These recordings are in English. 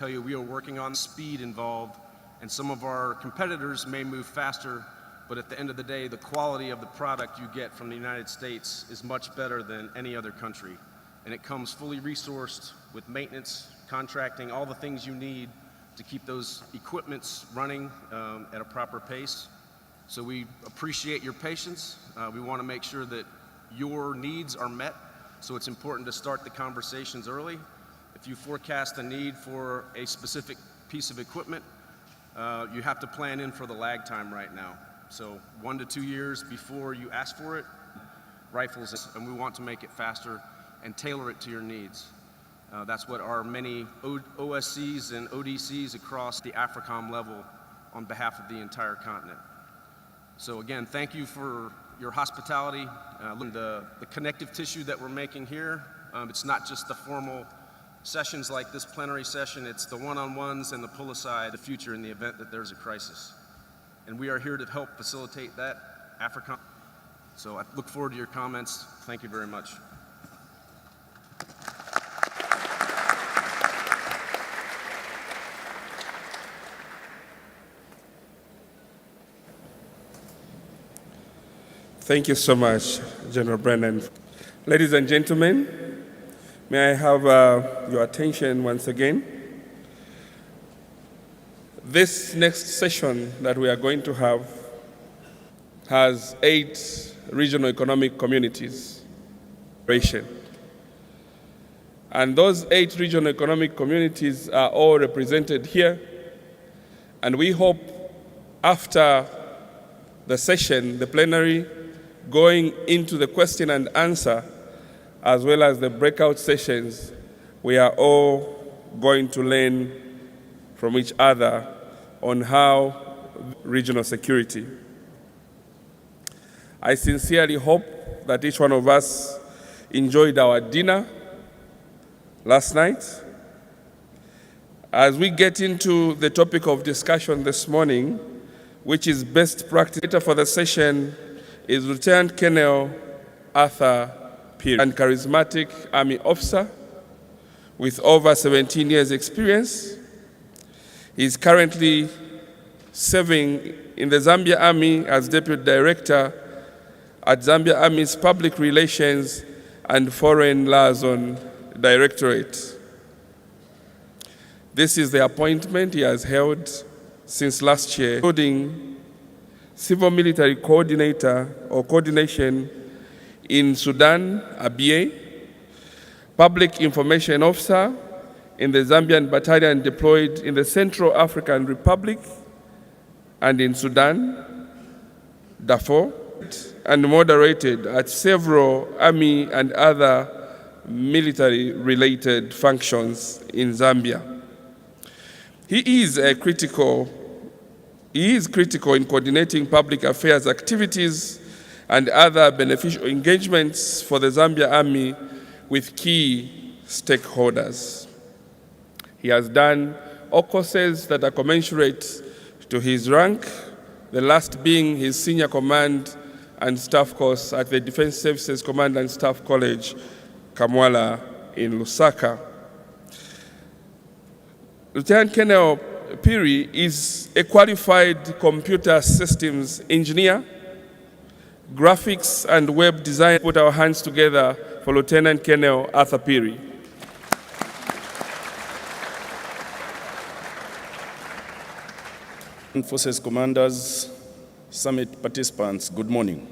tell you we are working on speed involved, and some of our competitors may move faster, but at the end of the day, the quality of the product you get from the United States is much better than any other country. And it comes fully resourced with maintenance, contracting, all the things you need to keep those equipments running at a proper pace. So we appreciate your patience. We want to make sure that your needs are met, so it's important to start the conversations early. If you forecast a need for a specific piece of equipment, you have to plan in for the lag time right now. So 1 to 2 years before you ask for it, rifles, and we want to make it faster and tailor it to your needs. That's what our many OSCs and ODCs across the AFRICOM level on behalf of the entire continent. So again, thank you for your hospitality, the connective tissue that we're making here. It's not just the formal sessions like this plenary session, it's the one-on-ones and the pull-aside, the future in the event that there's a crisis. And we are here to help facilitate that, AFRICOM. So I look forward to your comments. Thank you very much. Thank you so much, General Brennan. Ladies and gentlemen, may I have your attention once again? This next session that we are going to have has 8 regional economic communities. And those 8 regional economic communities are all represented here. And we hope after the session, the plenary, going into the question and answer, as well as the breakout sessions, we are all going to learn from each other on how regional security. I sincerely hope that each one of us enjoyed our dinner last night. As we get into the topic of discussion this morning, which is best practice for the session, is Lieutenant Colonel Arthur Phiri, and charismatic Army officer with over 17 years experience. He is currently serving in the Zambia Army as Deputy Director at Zambia Army's Public Relations and Foreign Liaison Directorate. This is the appointment he has held since last year, including Civil Military Coordinator or Coordination in Sudan, Abyei, Public Information Officer in the Zambian Battalion deployed in the Central African Republic and in Sudan, Darfur, and moderated at several Army and other military-related functions in Zambia. He is critical in coordinating public affairs activities and other beneficial engagements for the Zambia Army with key stakeholders. He has done all courses that are commensurate to his rank, the last being his senior command and staff course at the Defense Services Command and Staff College, Kamwala in Lusaka. Lieutenant Colonel Phiri is a qualified computer systems engineer, graphics and web design. Put our hands together for Lieutenant Colonel Arthur Phiri. Forces Commanders, Summit participants, good morning.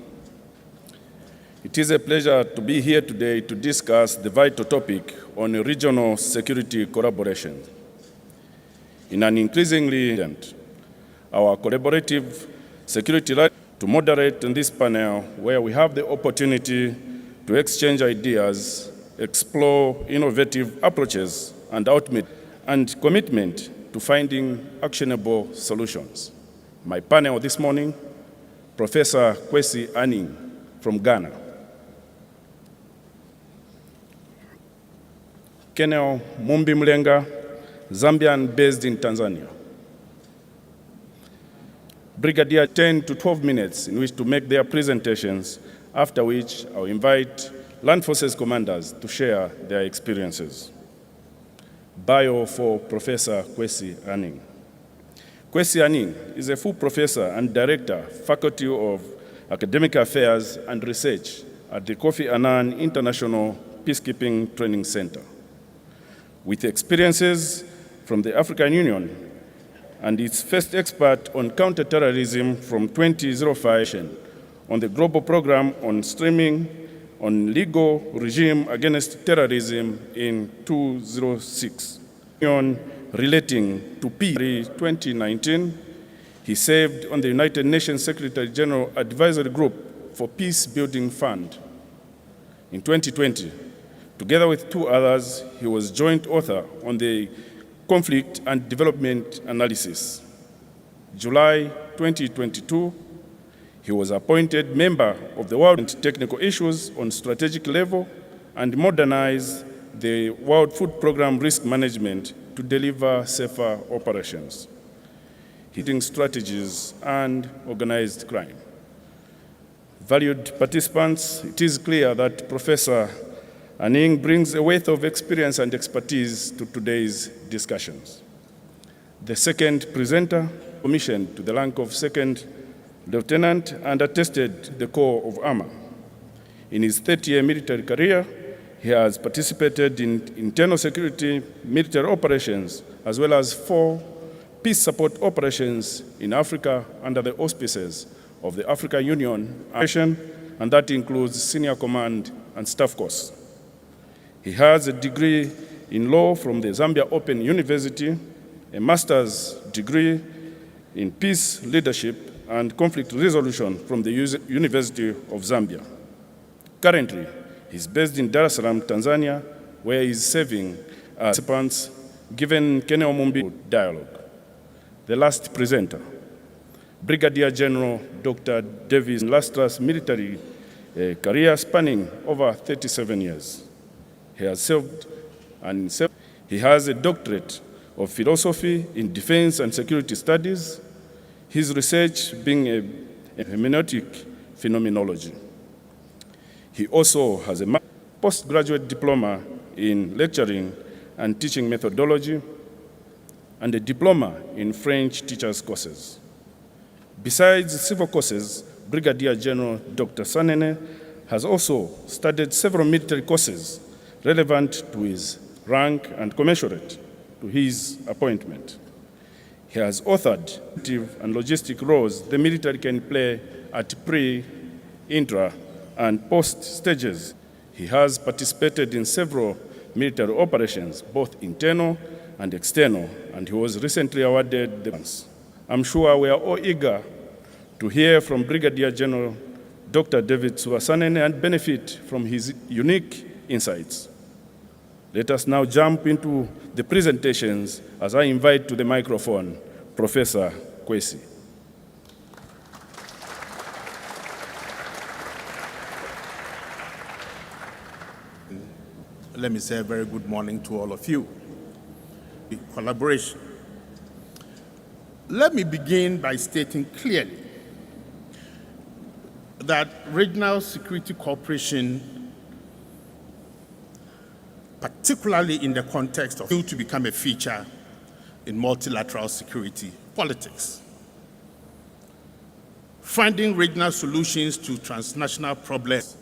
It is a pleasure to be here today to discuss the vital topic on regional security collaboration. In an increasingly our collaborative security to moderate in this panel where we have the opportunity to exchange ideas, explore innovative approaches and commitment to finding actionable solutions. My panel this morning, Professor Kwesi Anning from Ghana, Colonel Mumbi Mlenga, Zambian based in Tanzania. Brigadier 10 to 12 minutes in which to make their presentations, after which I'll invite Land Forces commanders to share their experiences. Bio for Professor Kwesi Anning. Kwesi Anning is a full professor and director, Faculty of Academic Affairs and Research at the Kofi Annan International Peacekeeping Training Center. With experiences from the African Union and its first expert on counterterrorism from 2005 on the Global Program on Streaming on Legal Regime Against Terrorism in 2006. Relating to peace 2019, he served on the United Nations Secretary General Advisory Group for Peace Building Fund. In 2020, together with two others, he was joint author on the Conflict and Development Analysis. July 2022, he was appointed member of the World Technical Issues on Strategic Level and modernized the World Food Programme Risk Management to deliver safer operations, hitting strategies and organized crime. Valued participants, it is clear that Professor Anning brings a wealth of experience and expertise to today's discussions. The second presenter, commissioned to the rank of second lieutenant and attested the Corps of Armor. In his 30-year military career, he has participated in internal security military operations as well as 4 peace support operations in Africa under the auspices of the African Union, and that includes senior command and staff course. He has a degree in law from the Zambia Open University, a master's degree in peace leadership and conflict resolution from the University of Zambia. Currently, he's based in Dar es Salaam, Tanzania, where he's serving as participants given Kene Omumbi dialogue. The last presenter, Brigadier General Dr. Davis' illustrious military career spanning over 37 years. He has served and he has a doctorate of philosophy in defense and security studies, his research being a hermeneutic phenomenology. He also has a postgraduate diploma in lecturing and teaching methodology and a diploma in French teachers' courses. Besides civil courses, Brigadier General Dr. Sanene has also studied several military courses relevant to his rank and commensurate to his appointment. He has authored and logistic roles the military can play at pre, intra, and post stages. He has participated in several military operations, both internal and external, and he was recently awarded the ones. I'm sure we are all eager to hear from Brigadier General Dr. David Suwasanene and benefit from his unique insights. Let us now jump into the presentations as I invite to the microphone Professor Kwesi. Let me say a very good morning to all of you. Collaboration. Let me begin by stating clearly that regional security cooperation, particularly in the context of to become a feature in multilateral security politics. Finding regional solutions to transnational problems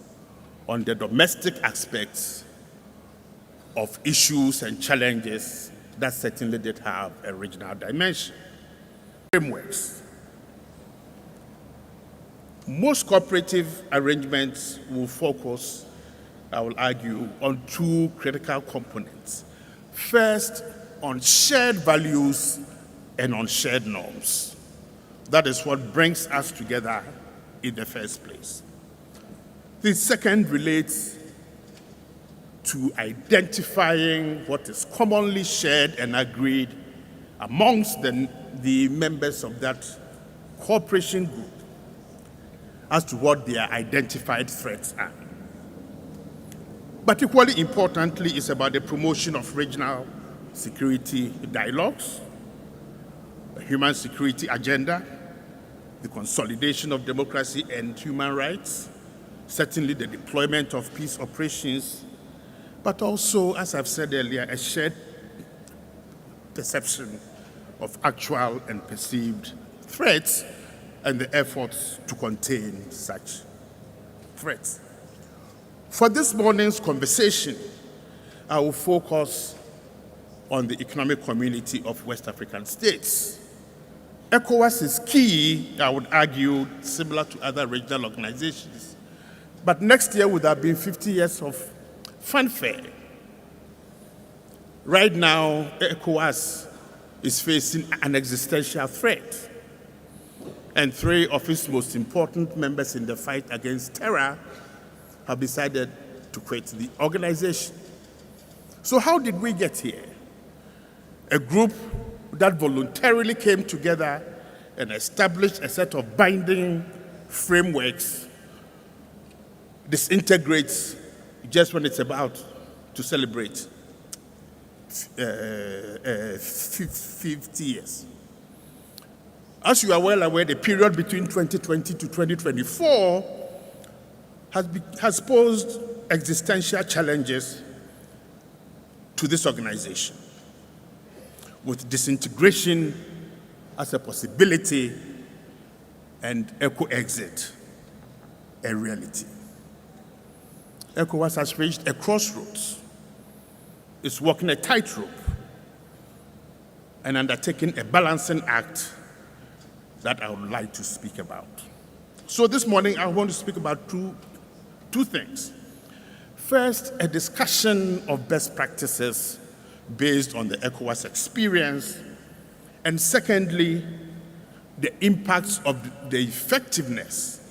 on the domestic aspects of issues and challenges that certainly did have a regional dimension. Frameworks. Most cooperative arrangements will focus, I will argue, on 2 critical components. First, on shared values and on shared norms. That is what brings us together in the first place. The second relates to identifying what is commonly shared and agreed amongst the members of that cooperation group as to what their identified threats are. But equally importantly, it's about the promotion of regional security dialogues, the human security agenda, the consolidation of democracy and human rights, certainly the deployment of peace operations, but also, as I've said earlier, a shared perception of actual and perceived threats and the efforts to contain such threats. For this morning's conversation, I will focus on the economic community of West African states. ECOWAS is key, I would argue, similar to other regional organizations. But next year would have been 50 years of fanfare. Right now, ECOWAS is facing an existential threat. And 3 of its most important members in the fight against terror have decided to quit the organization. So how did we get here? A group that voluntarily came together and established a set of binding frameworks disintegrates just when it's about to celebrate 50 years. As you are well aware, the period between 2020 to 2024 has posed existential challenges to this organization, with disintegration as a possibility and ECO-exit a reality. ECOWAS has reached a crossroads. It's walking a tightrope and undertaking a balancing act that I would like to speak about. So this morning, I want to speak about two things. First, a discussion of best practices based on the ECOWAS experience, and secondly, the impacts of the effectiveness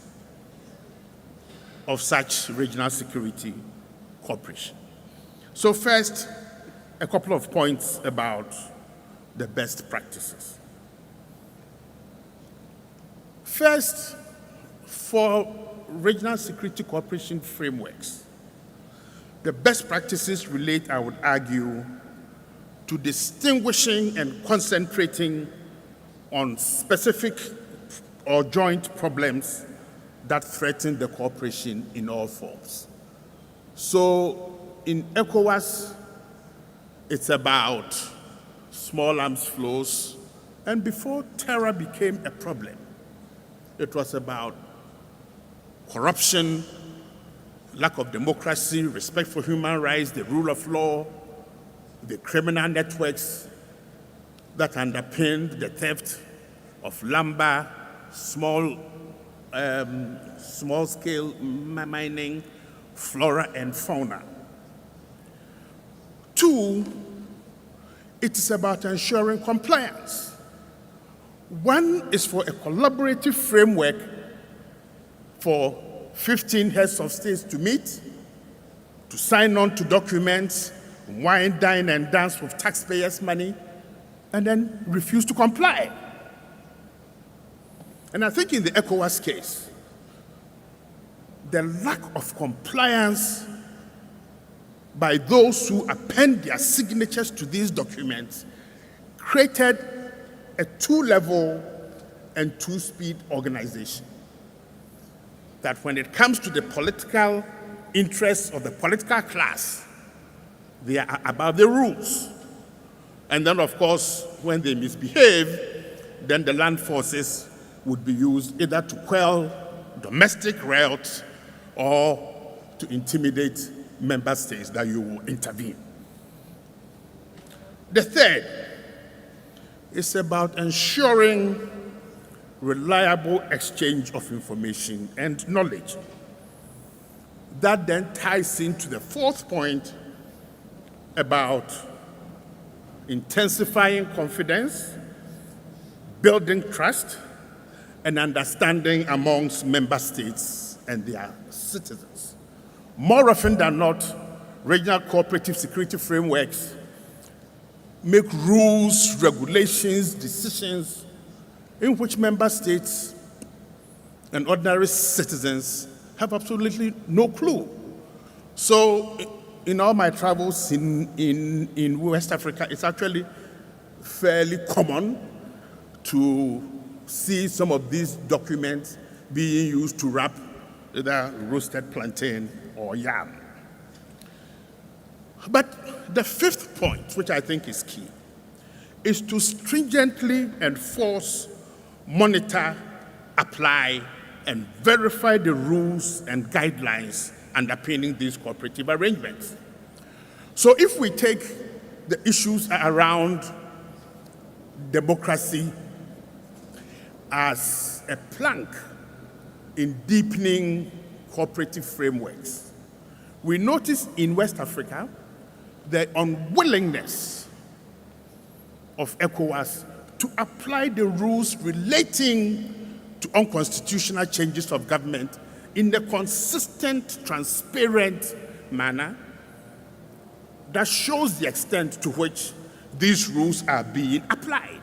of such regional security cooperation. So first, a couple of points about the best practices. First, for regional security cooperation frameworks, the best practices relate, I would argue, to distinguishing and concentrating on specific or joint problems that threaten the cooperation in all forms. So in ECOWAS, it's about small arms flows, and before terror became a problem, it was about corruption, lack of democracy, respect for human rights, the rule of law, the criminal networks that underpinned the theft of lumber, small-scale mining, flora and fauna. 2, it is about ensuring compliance. 1 is for a collaborative framework for 15 heads of states to meet, to sign on to documents, wine, dine, and dance with taxpayers' money, and then refuse to comply. And I think in the ECOWAS case, the lack of compliance by those who append their signatures to these documents created a 2-level and 2-speed organization. That when it comes to the political interests of the political class, they are above the rules. And then, of course, when they misbehave, then the land forces would be used either to quell domestic riots or to intimidate member states that you will intervene. The third is about ensuring reliable exchange of information and knowledge. That then ties into the 4th point about intensifying confidence, building trust, and understanding amongst member states and their citizens. More often than not, regional cooperative security frameworks make rules, regulations, decisions in which member states and ordinary citizens have absolutely no clue. So in all my travels in West Africa, it's actually fairly common to see some of these documents being used to wrap either roasted plantain or yam. But the 5th point, which I think is key, is to stringently enforce, monitor, apply, and verify the rules and guidelines underpinning these cooperative arrangements. So if we take the issues around democracy as a plank in deepening cooperative frameworks, we notice in West Africa the unwillingness of ECOWAS to apply the rules relating to unconstitutional changes of government in a consistent, transparent manner that shows the extent to which these rules are being applied.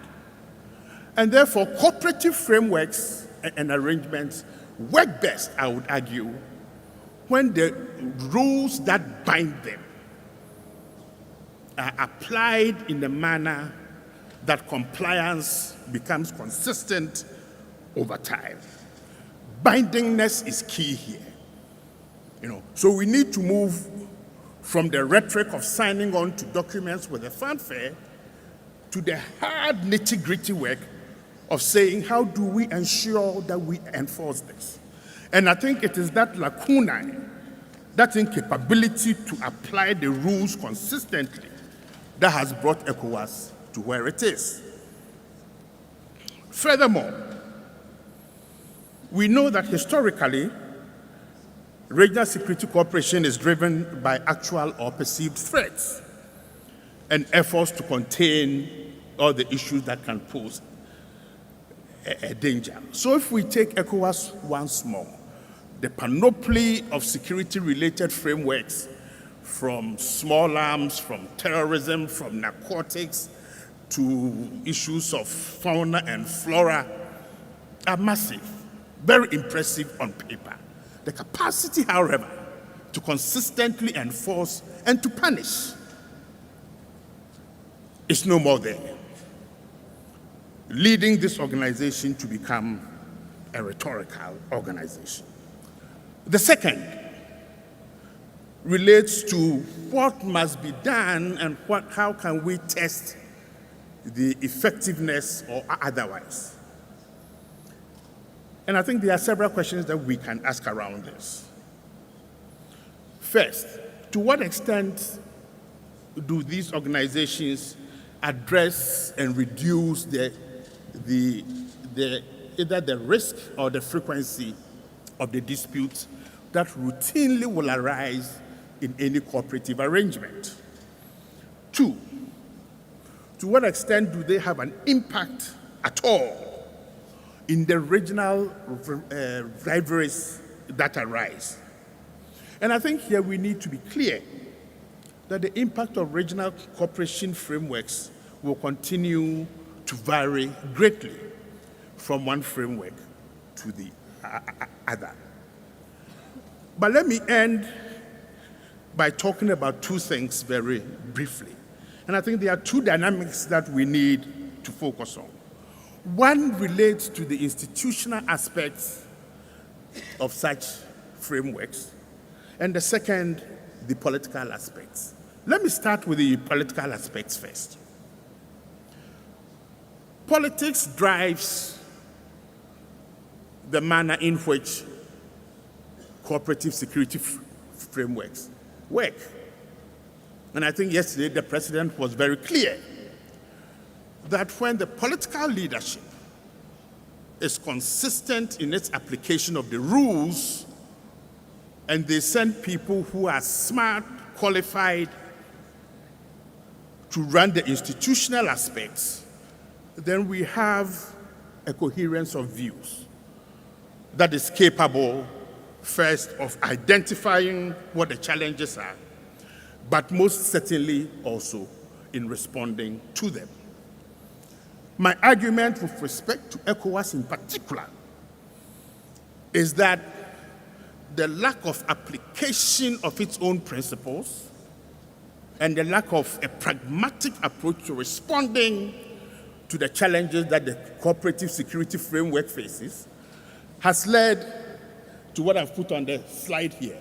And therefore, cooperative frameworks and arrangements work best, I would argue, when the rules that bind them are applied in a manner that compliance becomes consistent over time. Bindingness is key here. So we need to move from the rhetoric of signing on to documents with a fanfare to the hard nitty-gritty work of saying, how do we ensure that we enforce this? And I think it is that lacunae, that incapability to apply the rules consistently, that has brought ECOWAS to where it is. Furthermore, we know that historically, regional security cooperation is driven by actual or perceived threats and efforts to contain all the issues that can pose a danger. So if we take ECOWAS once more, the panoply of security-related frameworks, from small arms, from terrorism, from narcotics, to issues of fauna and flora, are massive, very impressive on paper. The capacity, however, to consistently enforce and to punish is no more there, leading this organization to become a rhetorical organization. The second relates to what must be done and how can we test the effectiveness or otherwise. And I think there are several questions that we can ask around this. First, to what extent do these organizations address and reduce either the risk or the frequency of the disputes that routinely will arise in any cooperative arrangement? Two, to what extent do they have an impact at all in the regional rivalries that arise? And I think here we need to be clear that the impact of regional cooperation frameworks will continue to vary greatly from one framework to the other. But let me end by talking about two things very briefly. And I think there are two dynamics that we need to focus on. One relates to the institutional aspects of such frameworks, and the second, the political aspects. Let me start with the political aspects first. Politics drives the manner in which cooperative security frameworks work. And I think yesterday the president was very clear that when the political leadership is consistent in its application of the rules, and they send people who are smart, qualified to run the institutional aspects, then we have a coherence of views that is capable, first, of identifying what the challenges are, but most certainly also in responding to them. My argument with respect to ECOWAS in particular is that the lack of application of its own principles and the lack of a pragmatic approach to responding to the challenges that the cooperative security framework faces has led to what I've put on the slide here.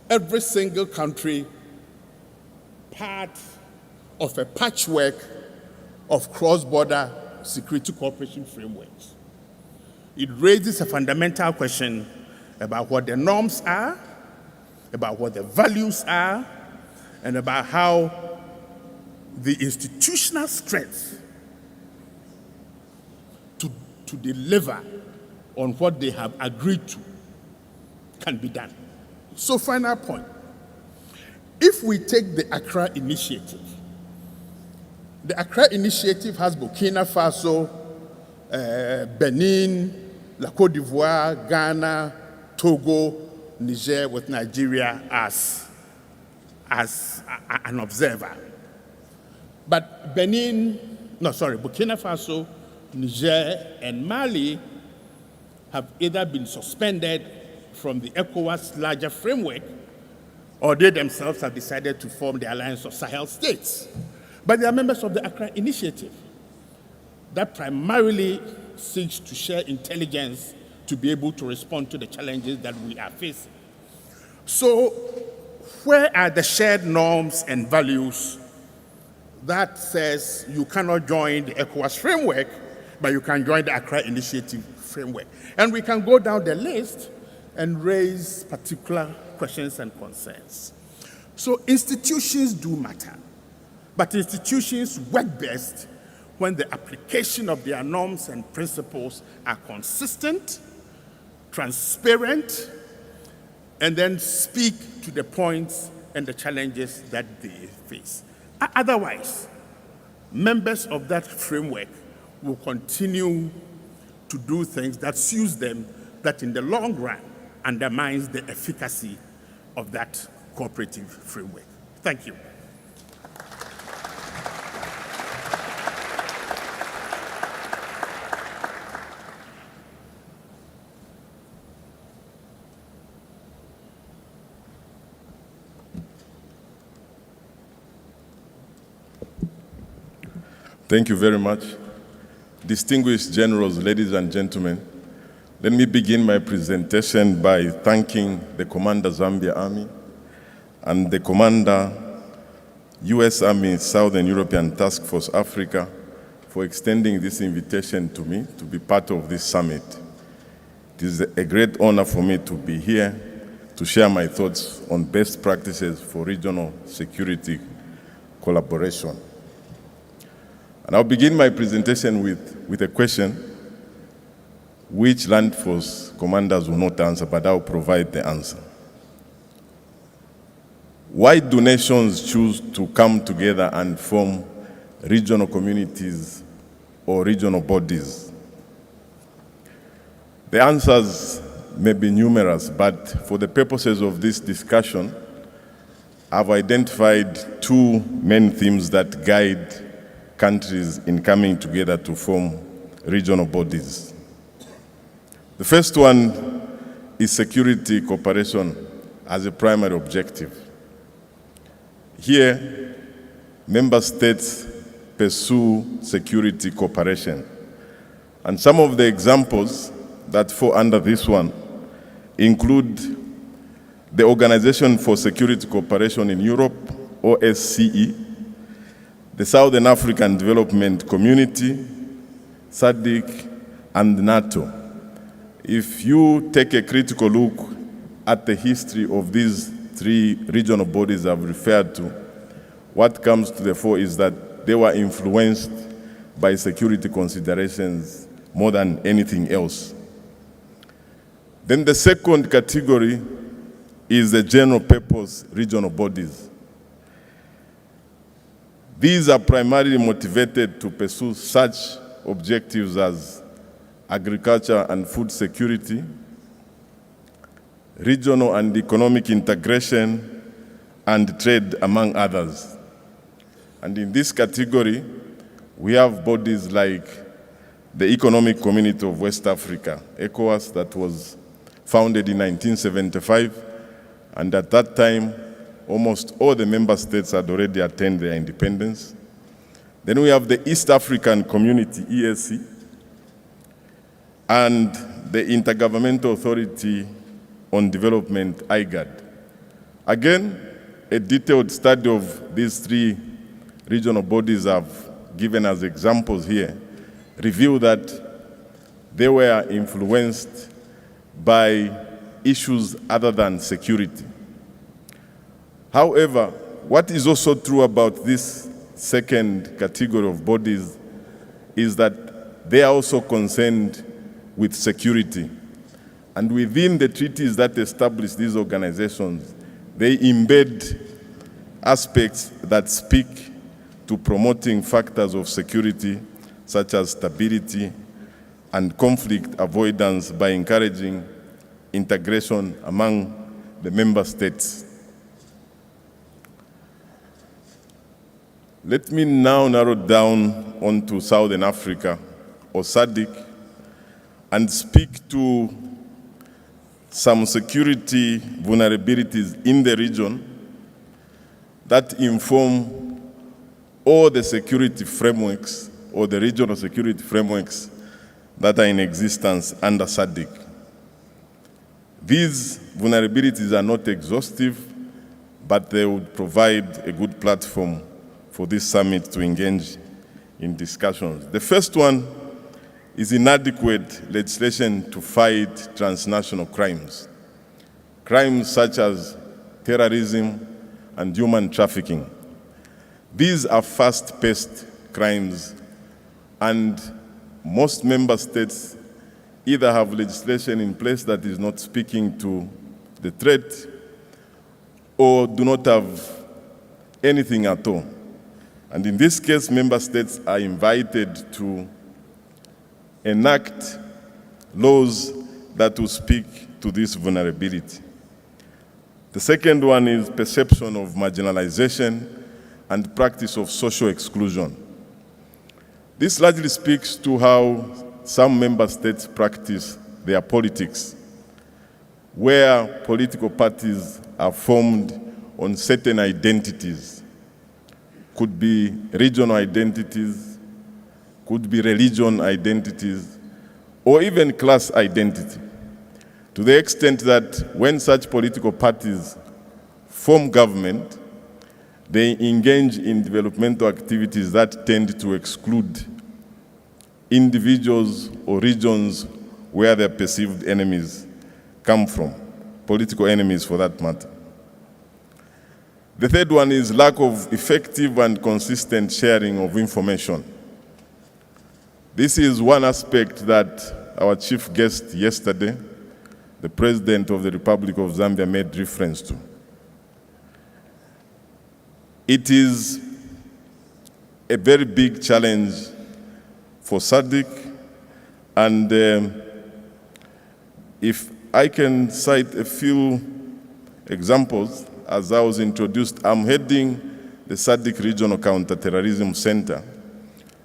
Every single country, part of a patchwork of cross-border security cooperation frameworks. It raises a fundamental question about what the norms are, about what the values are, and about how the institutional strength to deliver on what they have agreed to can be done. So, final point. If we take the Accra Initiative, the Accra Initiative has Burkina Faso, Benin, La Côte d'Ivoire, Ghana, Togo, Niger, with Nigeria as an observer. But Burkina Faso, Niger, and Mali have either been suspended from the ECOWAS larger framework, or they themselves have decided to form the Alliance of Sahel States. But they are members of the Accra Initiative that primarily seeks to share intelligence to be able to respond to the challenges that we are facing. So, where are the shared norms and values that says you cannot join the ECOWAS framework, but you can join the Accra Initiative framework? And we can go down the list and raise particular questions and concerns. So institutions do matter, but institutions work best when the application of their norms and principles are consistent, transparent, and then speak to the points and the challenges that they face. Otherwise, members of that framework will continue to do things that suits them, that in the long run undermines the efficacy of that cooperative framework. Thank you. Thank you very much. Distinguished generals, ladies and gentlemen, let me begin my presentation by thanking the Commander Zambia Army and the Commander U.S. Army Southern European Task Force Africa for extending this invitation to me to be part of this summit. It is a great honor for me to be here to share my thoughts on best practices for regional security collaboration. And I'll begin my presentation with a question which Land Force commanders will not answer, but I'll provide the answer. Why do nations choose to come together and form regional communities or regional bodies? The answers may be numerous, but for the purposes of this discussion, I've identified two main themes that guide countries in coming together to form regional bodies. The first one is security cooperation as a primary objective. Here, member states pursue security cooperation. And some of the examples that fall under this one include the Organization for Security Cooperation in Europe, OSCE, the Southern African Development Community, SADC, and NATO. If you take a critical look at the history of these three regional bodies I've referred to, what comes to the fore is that they were influenced by security considerations more than anything else. Then the second category is the general purpose regional bodies. These are primarily motivated to pursue such objectives as agriculture and food security, regional and economic integration, and trade, among others. And in this category, we have bodies like the Economic Community of West Africa, ECOWAS, that was founded in 1975, and at that time, almost all the member states had already attained their independence. Then we have the East African Community, EAC, and the Intergovernmental Authority on Development, IGAD. Again, a detailed study of these three regional bodies have given as examples here reveal that they were influenced by issues other than security. However, what is also true about this second category of bodies is that they are also concerned with security. And within the treaties that establish these organizations, they embed aspects that speak to promoting factors of security, such as stability and conflict avoidance, by encouraging integration among the member states. Let me now narrow down onto Southern Africa, or SADC, and speak to some security vulnerabilities in the region that inform all the security frameworks or the regional security frameworks that are in existence under SADC. These vulnerabilities are not exhaustive, but they would provide a good platform for this summit to engage in discussions. The first one is inadequate legislation to fight transnational crimes. Crimes such as terrorism and human trafficking. These are fast-paced crimes, and most member states either have legislation in place that is not speaking to the threat or do not have anything at all. And in this case, member states are invited to enact laws that will speak to this vulnerability. The second one is perception of marginalization and practice of social exclusion. This largely speaks to how some member states practice their politics, where political parties are formed on certain identities. Could be regional identities, could be religion identities, or even class identity, to the extent that when such political parties form government, they engage in developmental activities that tend to exclude individuals or regions where their perceived enemies come from, political enemies for that matter. The third one is lack of effective and consistent sharing of information. This is one aspect that our chief guest yesterday, the President of the Republic of Zambia, made reference to. It is a very big challenge for SADC, and if I can cite a few examples, as I was introduced, I'm heading the SADC Regional Counterterrorism Center.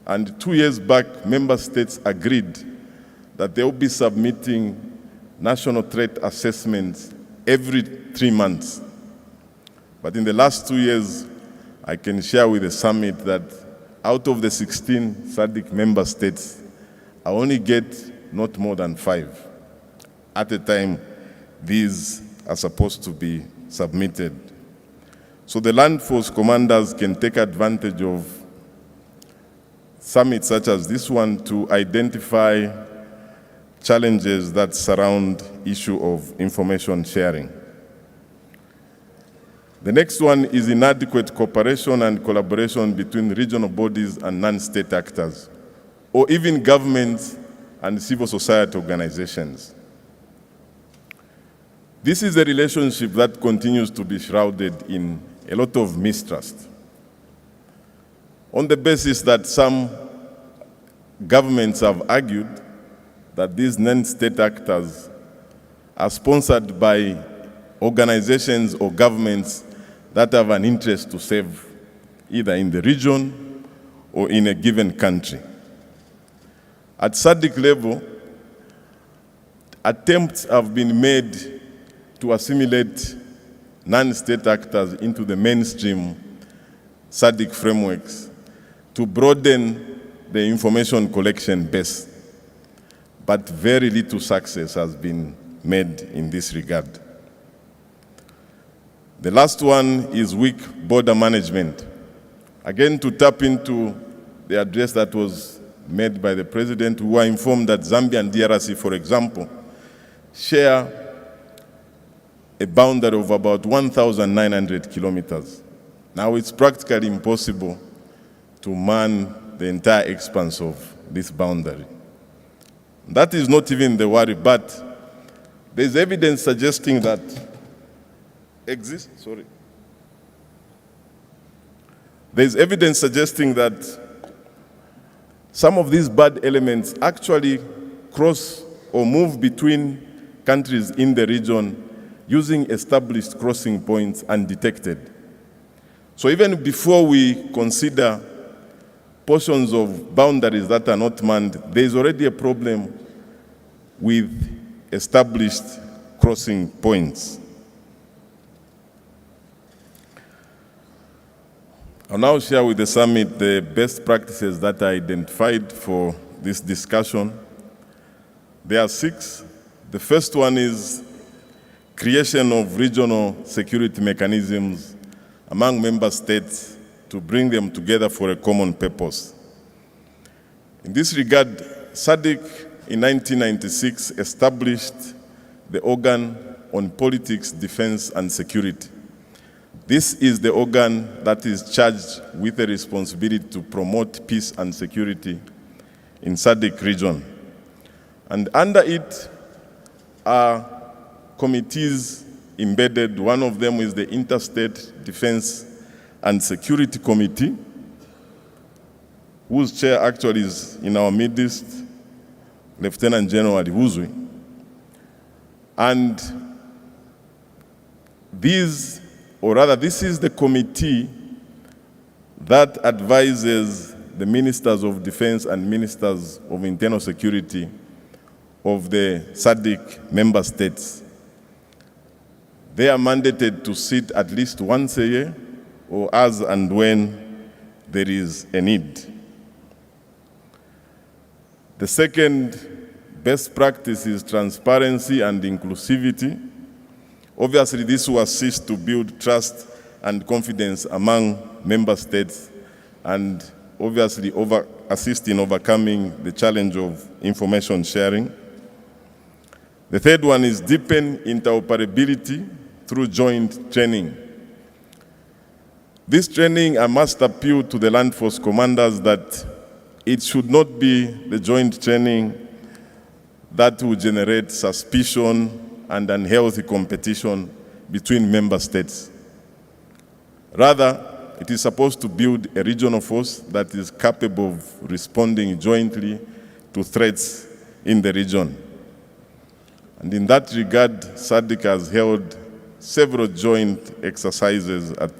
And 2 years back, member states agreed that they will be submitting national threat assessments every 3 months. But in the last 2 years, I can share with the summit that out of the 16 SADC member states, I only get not more than 5. At the time, these are supposed to be submitted. So the land force commanders can take advantage of summits such as this one to identify challenges that surround issue of information sharing. The next one is inadequate cooperation and collaboration between regional bodies and non-state actors, or even governments and civil society organizations. This is a relationship that continues to be shrouded in a lot of mistrust, on the basis that some governments have argued that these non-state actors are sponsored by organizations or governments that have an interest to serve either in the region or in a given country. At SADC level, attempts have been made to assimilate non-state actors into the mainstream SADC frameworks to broaden the information collection base, but very little success has been made in this regard. The last one is weak border management Again, to tap into the address that was made by the President, we were informed that Zambia and DRC, for example, share a boundary of about 1,900 kilometers. Now it's practically impossible to man the entire expanse of this boundary. That is not even the worry, but there's evidence suggesting that there's evidence suggesting that some of these bad elements actually cross or move between countries in the region using established crossing points undetected. So even before we consider portions of boundaries that are not manned, there is already a problem with established crossing points. I'll now share with the summit the best practices that are identified for this discussion. There are 6. The first one is creation of regional security mechanisms among member states to bring them together for a common purpose. In this regard, SADC in 1996 established the Organ on Politics, Defense and Security. This is the organ that is charged with the responsibility to promote peace and security in SADC region. And under it are committees embedded. One of them is the Interstate Defense and Security Committee, whose chair actually is in our midst, Lieutenant General Wuzwi. And this is the committee that advises the ministers of defense and ministers of internal security of the SADC member states. They are mandated to sit at least once a year or as and when there is a need. The second best practice is transparency and inclusivity. Obviously, this will assist to build trust and confidence among member states and obviously assist in overcoming the challenge of information sharing. The third one is deepen interoperability through joint training. This training, I must appeal to the land force commanders that it should not be the joint training that will generate suspicion and unhealthy competition between member states. Rather, it is supposed to build a regional force that is capable of responding jointly to threats in the region. And in that regard, SADC has held several joint exercises at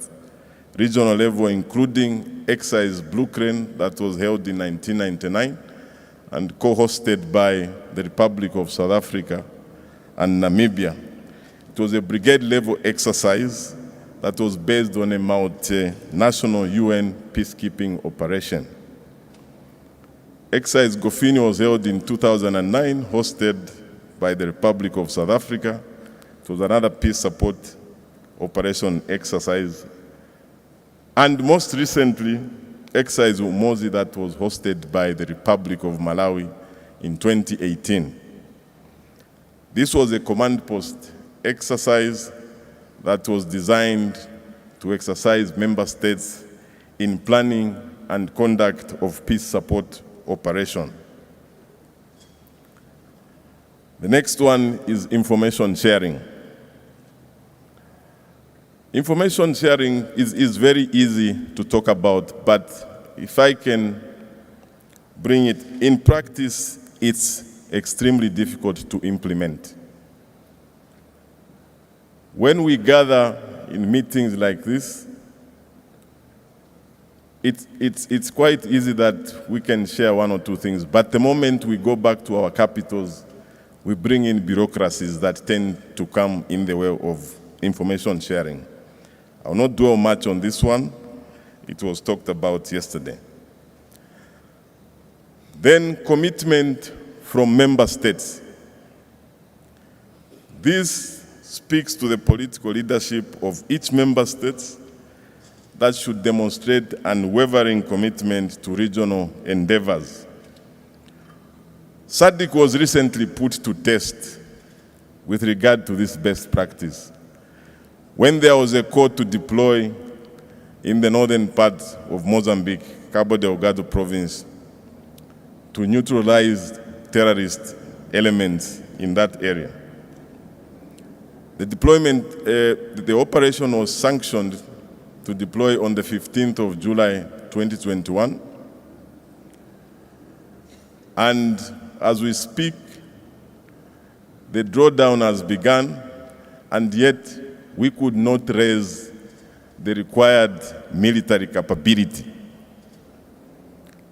regional level, including Exercise Blue Crane that was held in 1999 and co-hosted by the Republic of South Africa and Namibia. It was a brigade-level exercise that was based on a multinational UN peacekeeping operation. Exercise Gofini was held in 2009, hosted by the Republic of South Africa. It was another peace support operation exercise. And most recently, Exercise Umozi that was hosted by the Republic of Malawi in 2018. This was a command post exercise that was designed to exercise member states in planning and conduct of peace support operation. The next one is information sharing. Information sharing is very easy to talk about, but if I can bring it in practice, it's extremely difficult to implement. When we gather in meetings like this, it's quite easy that we can share one or two things, but the moment we go back to our capitals, we bring in bureaucracies that tend to come in the way of information sharing. I will not dwell much on this one. It was talked about yesterday. Then commitment from member states. This speaks to the political leadership of each member state that should demonstrate unwavering commitment to regional endeavors. SADC was recently put to test with regard to this best practice. When there was a call to deploy in the northern part of Mozambique, Cabo Delgado province, to neutralize terrorist elements in that area. The deployment, the operation was sanctioned to deploy on the 15th of July 2021. And as we speak, the drawdown has begun, and yet we could not raise the required military capability.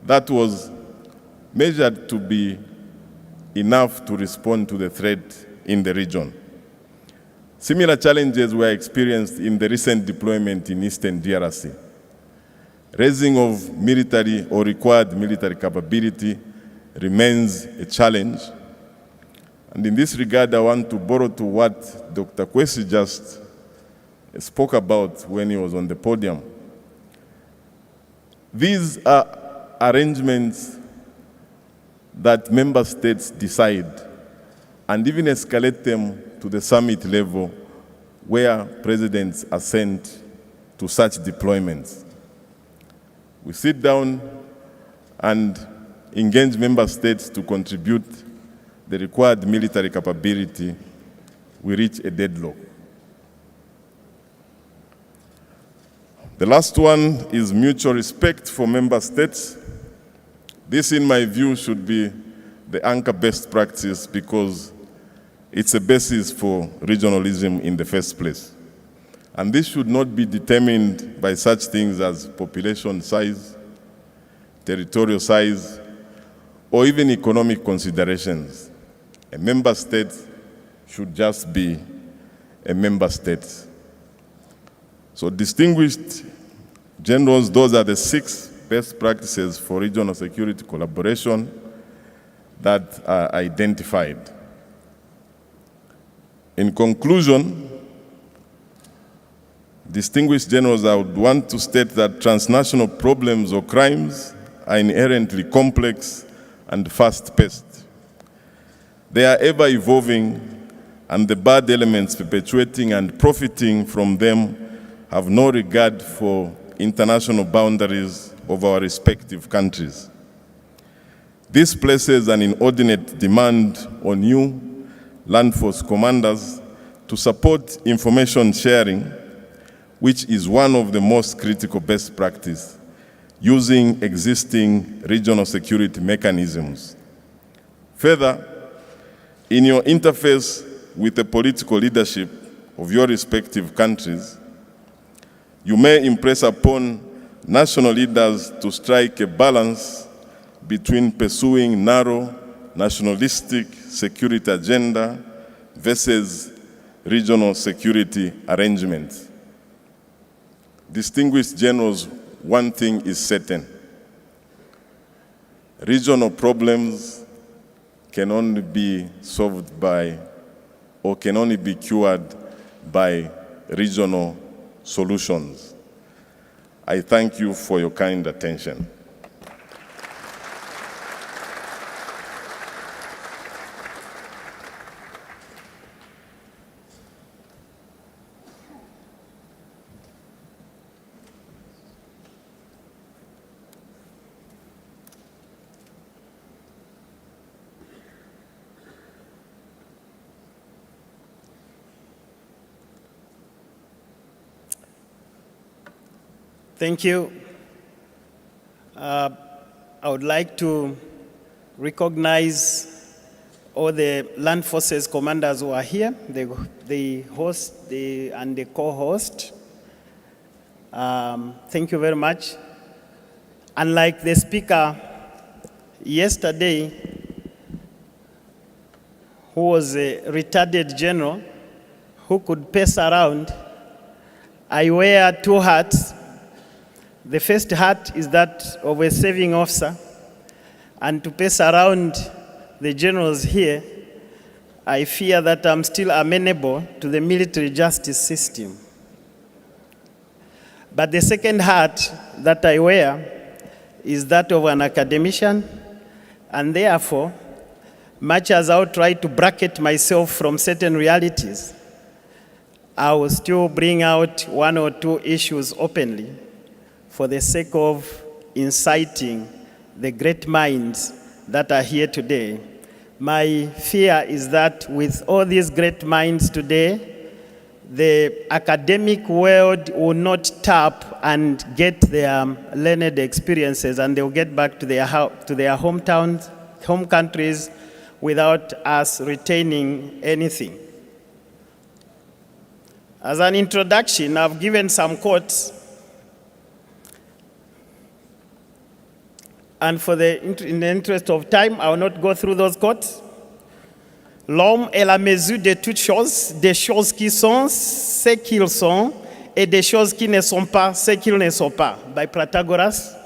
That was measured to be enough to respond to the threat in the region. Similar challenges were experienced in the recent deployment in Eastern DRC. Raising of military or required military capability remains a challenge. And in this regard, I want to borrow to what Dr. Kwesi just spoke about when he was on the podium. These are arrangements that member states decide and even escalate them to the summit level where presidents are sent to such deployments. We sit down and engage member states to contribute the required military capability. We reach a deadlock. The last one is mutual respect for member states. This, in my view, should be the anchor best practice because it's a basis for regionalism in the first place. And this should not be determined by such things as population size, territorial size, or even economic considerations. A member state should just be a member state. So distinguished generals, those are the 6 best practices for regional security collaboration that are identified. In conclusion, distinguished generals, I would want to state that transnational problems or crimes are inherently complex and fast-paced. They are ever evolving, and the bad elements perpetuating and profiting from them have no regard for international boundaries of our respective countries. This places an inordinate demand on you, land force commanders, to support information sharing, which is one of the most critical best practices, using existing regional security mechanisms. Further, in your interface with the political leadership of your respective countries, you may impress upon national leaders to strike a balance between pursuing narrow, nationalistic security agenda versus regional security arrangements. Distinguished generals, one thing is certain. Regional problems can only be solved by, or can only be cured by regional solutions. I thank you for your kind attention. Thank you. I would like to recognize all the land forces commanders who are here, the host and the co-host. Thank you very much. Unlike the speaker yesterday, who was a retired general who could pace around, I wear 2 hats. The first hat is that of a serving officer, and to pace around the generals here, I fear that I'm still amenable to the military justice system. But the second hat that I wear is that of an academician, and therefore, much as I will try to bracket myself from certain realities, I will still bring out one or two issues openly for the sake of inciting the great minds that are here today. My fear is that with all these great minds today, the academic world will not tap and get their learned experiences, and they'll get back to their hometowns, home countries, without us retaining anything. As an introduction, I've given some quotes. And in the interest of time, I will not go through those quotes. L'homme est la mesure de toutes choses, des choses qui sont ce qu'ils sont, et des choses qui ne sont pas ce qu'ils ne sont pas, by Pythagoras.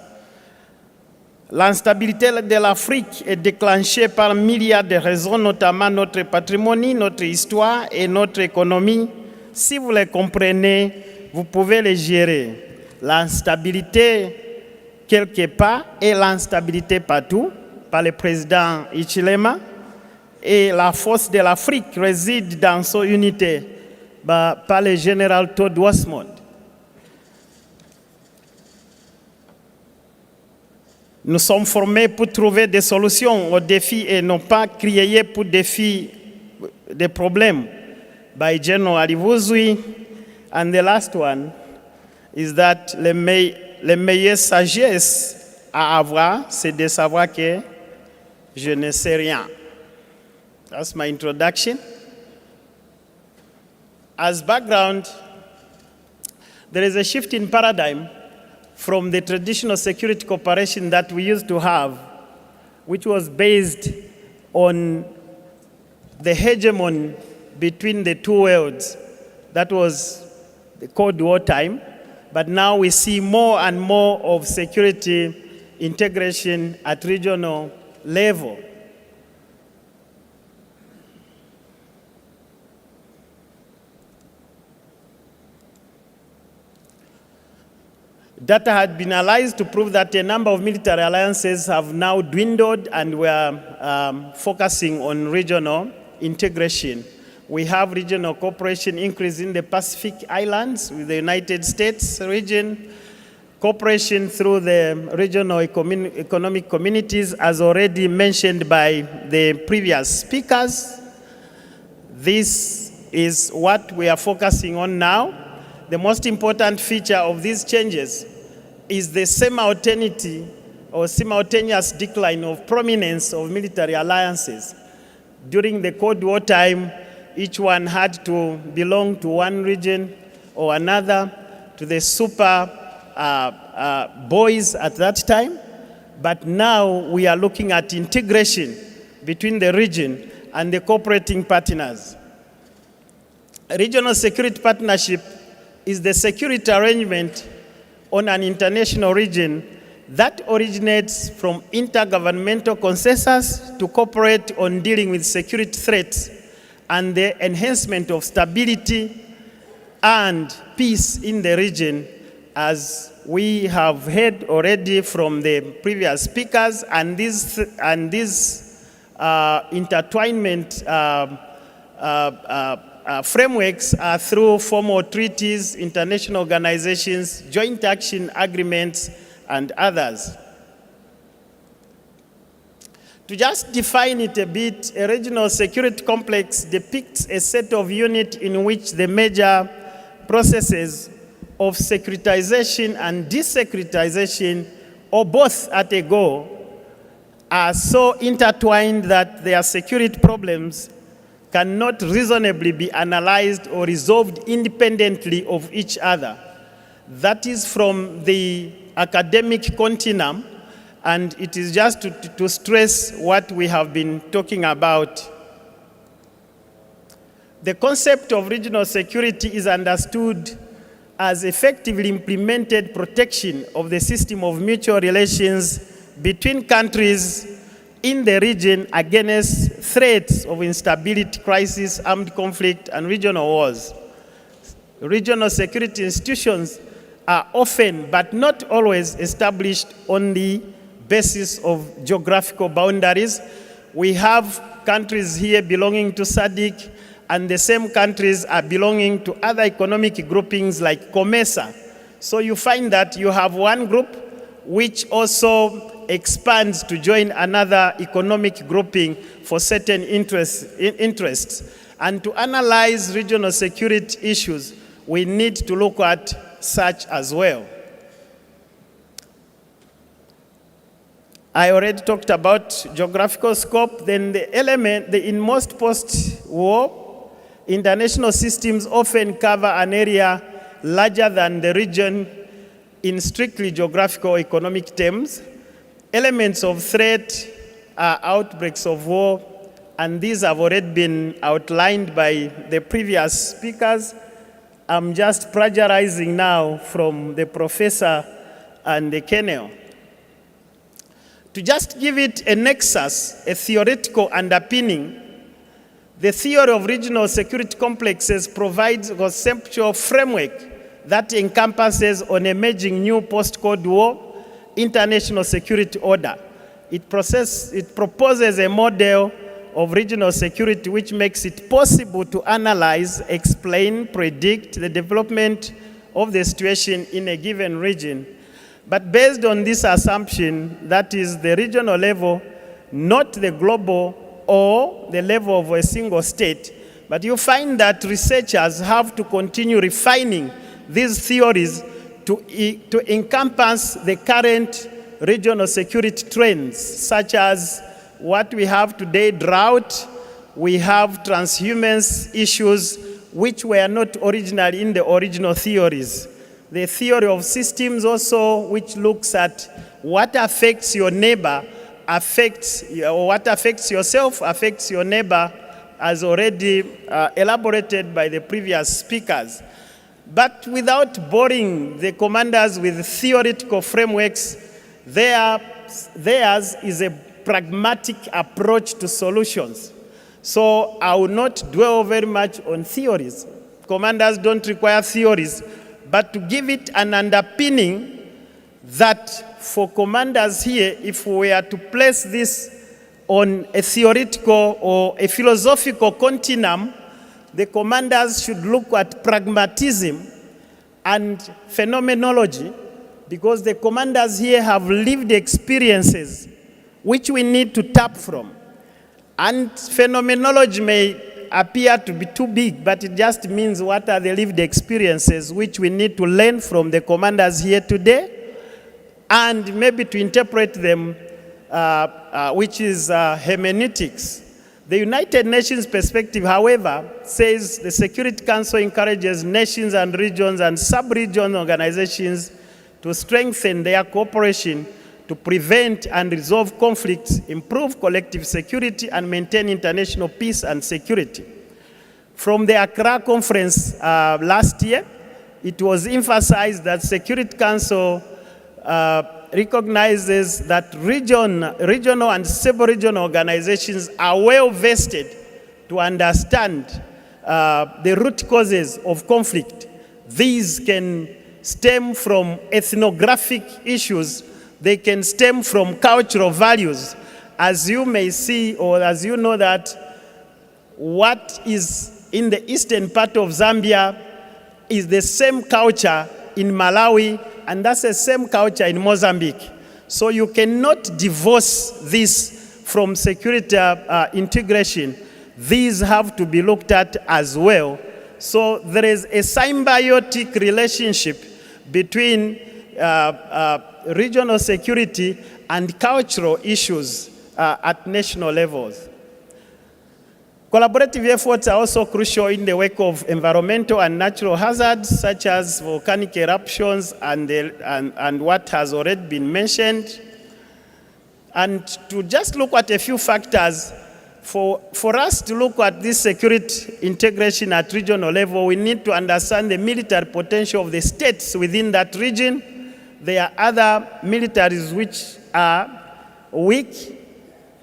L'instabilité de l'Afrique est déclenchée par milliards de raisons, notamment notre patrimoine, notre histoire et notre économie. Si vous les comprenez, vous pouvez les gérer. L'instabilité quelque part et l'instabilité partout, par le président Hichilema. Et la force de l'Afrique réside dans son unité, par le général Todd Wasmond. Nous sommes formés pour trouver des solutions aux défis et non pas créer pour défis des problèmes, by General Alivuzwi. And the last one is that les meilleures sagesses à avoir, c'est de savoir que je ne sais rien. That's my introduction. As background, there is a shift in paradigm from the traditional security cooperation that we used to have, which was based on the hegemony between the two worlds. That was the Cold War time. But now we see more and more of security integration at regional level. Data had been analyzed to prove that a number of military alliances have now dwindled, and we are focusing on regional integration. We have regional cooperation increase in the Pacific Islands with the United States region, cooperation through the regional economic communities, as already mentioned by the previous speakers. This is what we are focusing on now. The most important feature of these changes is the simultaneity or simultaneous decline of prominence of military alliances. During the Cold War time, each one had to belong to one region or another, to the super boys at that time. But now we are looking at integration between the region and the cooperating partners. Regional security partnership is the security arrangement on an international region that originates from intergovernmental consensus to cooperate on dealing with security threats and the enhancement of stability and peace in the region, as we have heard already from the previous speakers, and this intertwinement frameworks are through formal treaties, international organizations, joint action agreements, and others. To just define it a bit, a regional security complex depicts a set of units in which the major processes of securitization and desecuritization, or both at a go, are so intertwined that their security problems cannot reasonably be analyzed or resolved independently of each other. That is from the academic continuum, and it is just to stress what we have been talking about. The concept of regional security is understood as effectively implemented protection of the system of mutual relations between countries in the region against threats of instability, crisis, armed conflict, and regional wars. Regional security institutions are often, but not always, established on the basis of geographical boundaries. We have countries here belonging to SADC, and the same countries are belonging to other economic groupings like COMESA. So you find that you have one group which also expands to join another economic grouping for certain interests. And to analyze regional security issues, we need to look at such as well. I already talked about geographical scope. Then the element, in most post-war, international systems often cover an area larger than the region in strictly geographical economic terms. Elements of threat are outbreaks of war, and these have already been outlined by the previous speakers. I'm just plagiarizing now from the professor and the kernel. To just give it a nexus, a theoretical underpinning, the theory of regional security complexes provides a conceptual framework that encompasses an emerging new post-Cold War international security order. It proposes a model of regional security which makes it possible to analyze, explain, predict the development of the situation in a given region. But based on this assumption, that is the regional level, not the global or the level of a single state, but you find that researchers have to continue refining these theories to encompass the current regional security trends, such as what we have today, drought, we have transhumance issues, which were not originally in the original theories. The theory of systems also, which looks at what affects your neighbor, or what affects yourself, affects your neighbor, as already elaborated by the previous speakers. But without boring the commanders with theoretical frameworks, theirs is a pragmatic approach to solutions. So I will not dwell very much on theories. Commanders don't require theories, but to give it an underpinning that for commanders here, if we were to place this on a theoretical or a philosophical continuum, the commanders should look at pragmatism and phenomenology, because the commanders here have lived experiences which we need to tap from. And phenomenology may appear to be too big, but it just means what are the lived experiences which we need to learn from the commanders here today, and maybe to interpret them, which is hermeneutics. The United Nations perspective, however, says the Security Council encourages nations and regions and sub-region organizations to strengthen their cooperation to prevent and resolve conflicts, improve collective security, and maintain international peace and security. From the Accra conference last year, it was emphasized that Security Council recognizes that regional and sub-regional organizations are well vested to understand the root causes of conflict. These can stem from ethnographic issues. They can stem from cultural values. As you may see, or as you know, that what is in the eastern part of Zambia is the same culture in Malawi, and that's the same culture in Mozambique. So you cannot divorce this from security integration. These have to be looked at as well. So there is a symbiotic relationship between regional security and cultural issues at national levels. Collaborative efforts are also crucial in the wake of environmental and natural hazards, such as volcanic eruptions and what has already been mentioned. And to just look at a few factors, for us to look at this security integration at regional level, we need to understand the military potential of the states within that region. There are other militaries which are weak,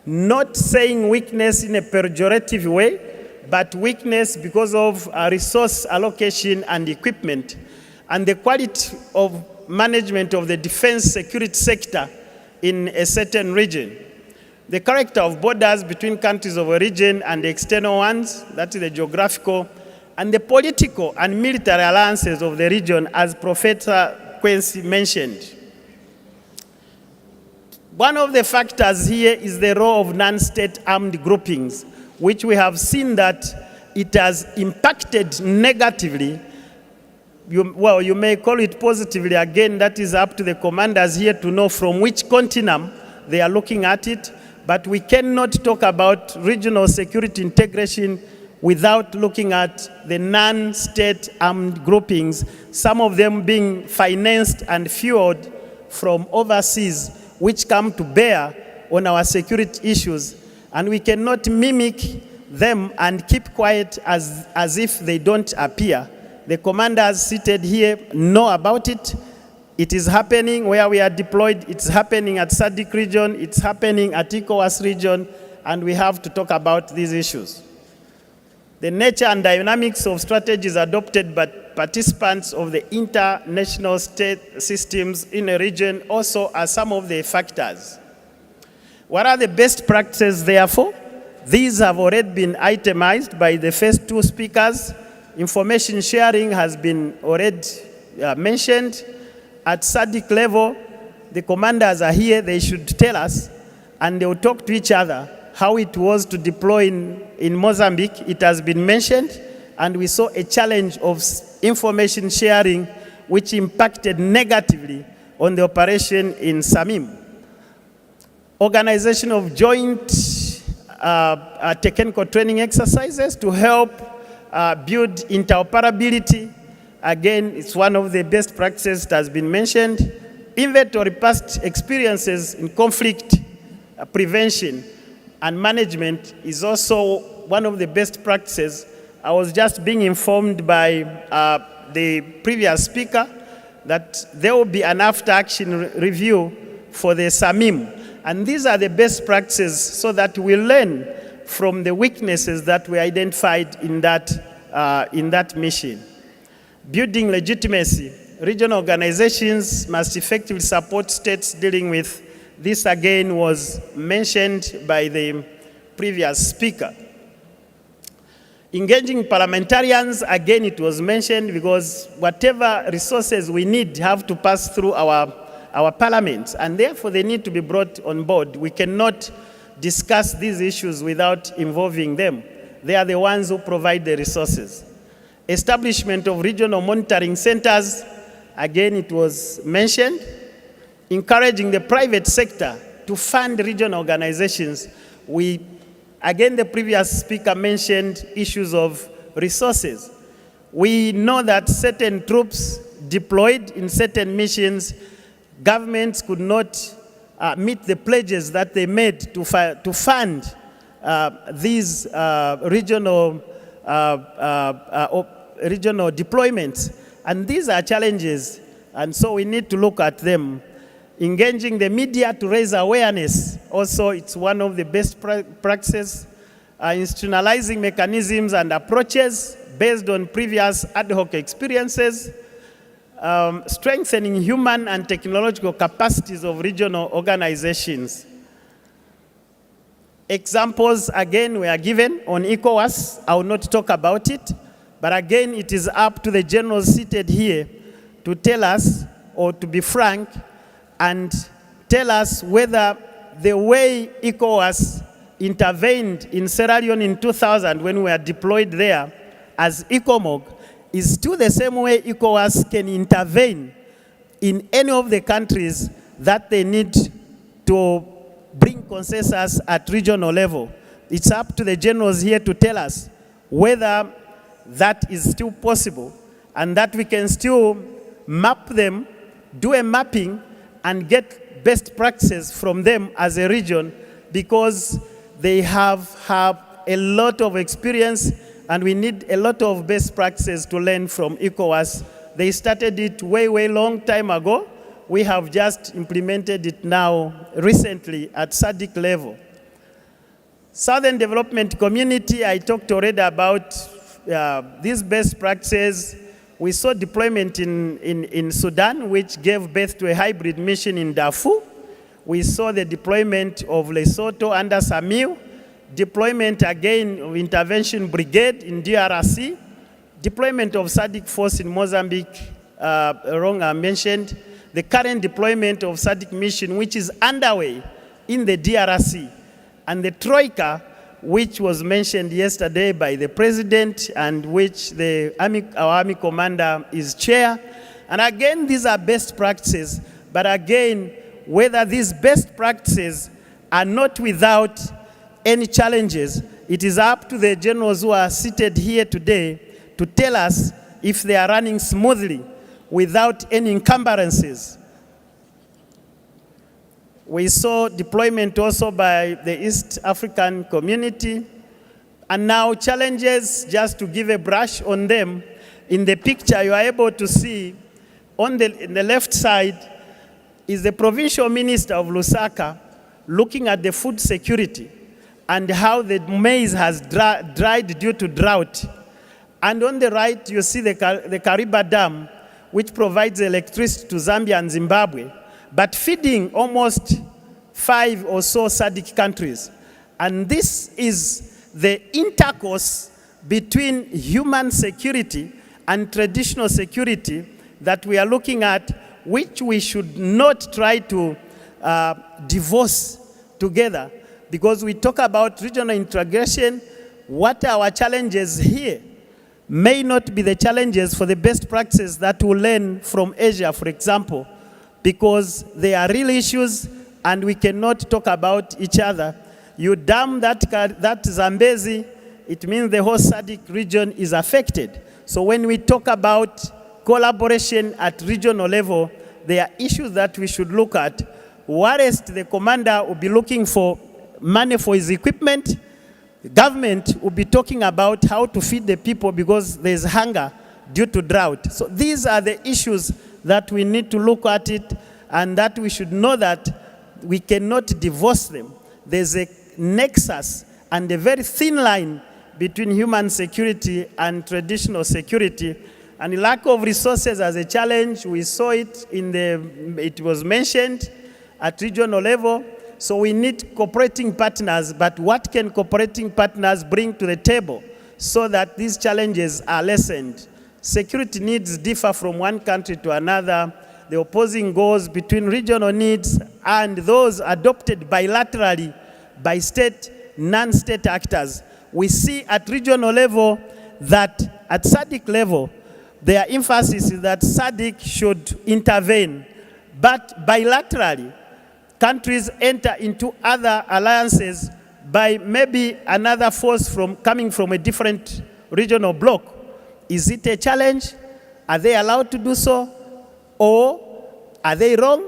not saying weakness in a pejorative way, but weakness because of resource allocation and equipment. and the quality of management of the defense security sector in a certain region. The character of borders between countries of a region and the external ones, that is the geographical, and the political and military alliances of the region, as Professor Quincy mentioned. One of the factors here is the role of non-state armed groupings, which we have seen that it has impacted negatively. You may call it positively. Again, that is up to the commanders here to know from which continent they are looking at it. But we cannot talk about regional security integration without looking at the non-state armed groupings, some of them being financed and fueled from overseas, which come to bear on our security issues. And we cannot mimic them and keep quiet as if they don't appear. The commanders seated here know about it. It is happening where we are deployed. It's happening at SADC region. It's happening at ECOWAS region. And we have to talk about these issues. The nature and dynamics of strategies adopted by participants of the international state systems in a region also are some of the factors. What are the best practices, therefore? These have already been itemized by the first two speakers. Information sharing has been already mentioned. At SADC level, the commanders are here. They should tell us, and they will talk to each other how it was to deploy in Mozambique. It has been mentioned, and we saw a challenge of information sharing which impacted negatively on the operation in Samim. Organization of joint technical training exercises to help build interoperability. Again, it's one of the best practices that has been mentioned. Inventory past experiences in conflict prevention and management is also one of the best practices. I was just being informed by the previous speaker that there will be an after-action review for the Samim. And these are the best practices so that we learn from the weaknesses that were identified in that mission. Building legitimacy. Regional organizations must effectively support states dealing with this. Again, was mentioned by the previous speaker. Engaging parliamentarians, again, it was mentioned, because whatever resources we need have to pass through our parliaments, and therefore they need to be brought on board. We cannot discuss these issues without involving them. They are the ones who provide the resources. Establishment of regional monitoring centers, again, it was mentioned. Encouraging the private sector to fund regional organizations. Again, the previous speaker mentioned issues of resources. We know that certain troops deployed in certain missions, governments could not meet the pledges that they made to fund these regional deployments. And these are challenges, and so we need to look at them. Engaging the media to raise awareness, also it's one of the best practices. Institutionalizing mechanisms and approaches based on previous ad hoc experiences. Strengthening human and technological capacities of regional organizations. Examples, again, were given on ECOWAS. I will not talk about it, but again, it is up to the generals seated here to tell us, or to be frank, and tell us whether the way ECOWAS intervened in Sierra Leone in 2000 when we were deployed there as ECOMOG is still the same way ECOWAS can intervene in any of the countries that they need to bring consensus at regional level. It's up to the generals here to tell us whether that is still possible, and that we can still map them, do a mapping, and get best practices from them as a region, because they have a lot of experience, and we need a lot of best practices to learn from ECOWAS. They started it way long time ago. We have just implemented it now recently at SADC level. Southern Development Community, I talked already about these best practices. We saw deployment in Sudan, which gave birth to a hybrid mission in Darfur. We saw the deployment of Lesotho under Samil, deployment again of intervention brigade in DRC, deployment of SADC force in Mozambique, I mentioned, the current deployment of SADC mission, which is underway in the DRC, and the Troika, which was mentioned yesterday by the President and which our Army Commander is chair. And again, these are best practices, but again, whether these best practices are not without any challenges, it is up to the generals who are seated here today to tell us if they are running smoothly without any encumbrances. We saw deployment also by the East African community, and now challenges, just to give a brush on them. In the picture you are able to see in the left side is the provincial minister of Lusaka looking at the food security and how the maize has dried due to drought. And on the right you see the Kariba Dam, which provides electricity to Zambia and Zimbabwe, but feeding almost 5 or so SADC countries. And this is the intercourse between human security and traditional security that we are looking at, which we should not try to divorce together. Because we talk about regional integration, what are our challenges here may not be the challenges for the best practices that we learn from Asia, for example, because they are real issues and we cannot talk about each other. You dam that Zambezi, it means the whole SADC region is affected. So when we talk about collaboration at regional level, there are issues that we should look at. Whilst the commander will be looking for money for his equipment, the government will be talking about how to feed the people because there's hunger due to drought. So these are the issues that we need to look at it, and that we should know that we cannot divorce them. There's a nexus and a very thin line between human security and traditional security. And the lack of resources as a challenge, we saw it it was mentioned at regional level. So we need cooperating partners, but what can cooperating partners bring to the table so that these challenges are lessened? Security needs differ from one country to another. The opposing goals between regional needs and those adopted bilaterally by state, non-state actors. We see at regional level that at SADC level, their emphasis is that SADC should intervene, but bilaterally, countries enter into other alliances by maybe another force coming from a different regional bloc. Is it a challenge? Are they allowed to do so? Or are they wrong?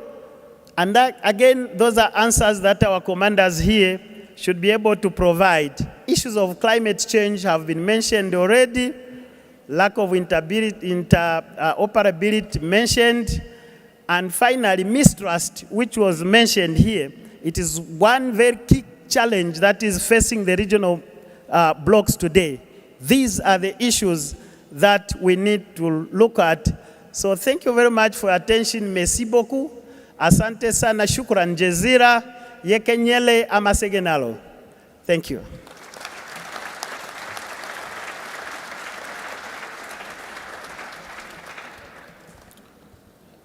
And that, again, those are answers that our commanders here should be able to provide. Issues of climate change have been mentioned already. Lack of interoperability mentioned. And finally, mistrust, which was mentioned here. It is one very key challenge that is facing the regional blocs today. These are the issues that we need to look at. So thank you very much for your attention. Merci beaucoup. Asante sana, shukran jazira. Yekenyele amasegenalo. Thank you.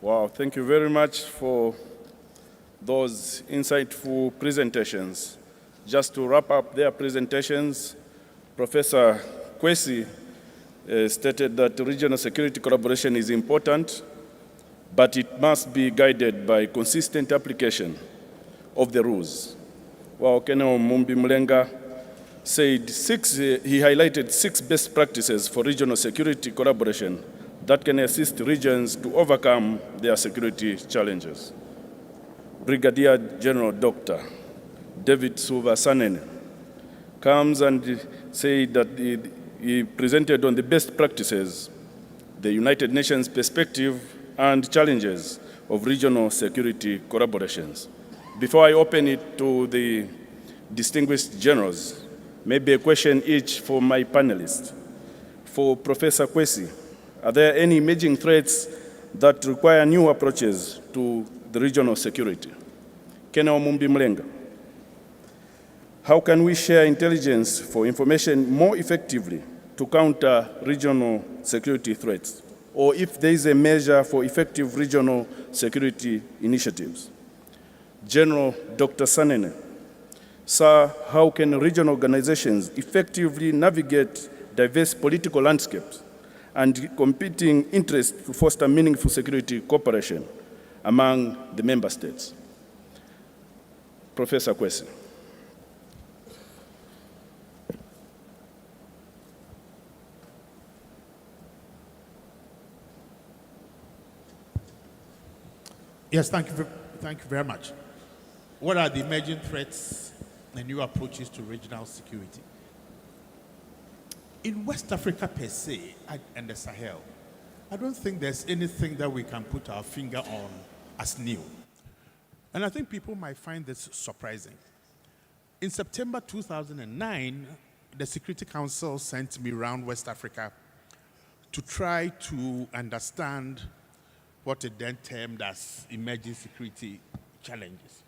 Wow, thank you very much for those insightful presentations. Just to wrap up their presentations, Professor Kwesi stated that regional security collaboration is important, but it must be guided by consistent application of the rules. While Keneo Mumbi Mlenga said he highlighted 6 best practices for regional security collaboration that can assist regions to overcome their security challenges. Brigadier General Dr. David Suvasanen comes and said that he presented on the best practices, the United Nations perspective and challenges of regional security collaborations. Before I open it to the distinguished generals, maybe a question each for my panelists. For Professor Kwesi, Are there any emerging threats that require new approaches to the regional security? Kene Omumbi Mlenga. How can we share intelligence for information more effectively to counter regional security threats? Or if there is a measure for effective regional security initiatives? General Dr. Sanene. Sir, how can regional organizations effectively navigate diverse political landscapes and competing interests to foster meaningful security cooperation among the member states? Professor Kwesi. Yes, thank you very much. What are the emerging threats and new approaches to regional security? In West Africa per se and the Sahel, I don't think there's anything that we can put our finger on as new. And I think people might find this surprising. In September 2009, the Security Council sent me around West Africa to try to understand what it then termed as emerging security challenges.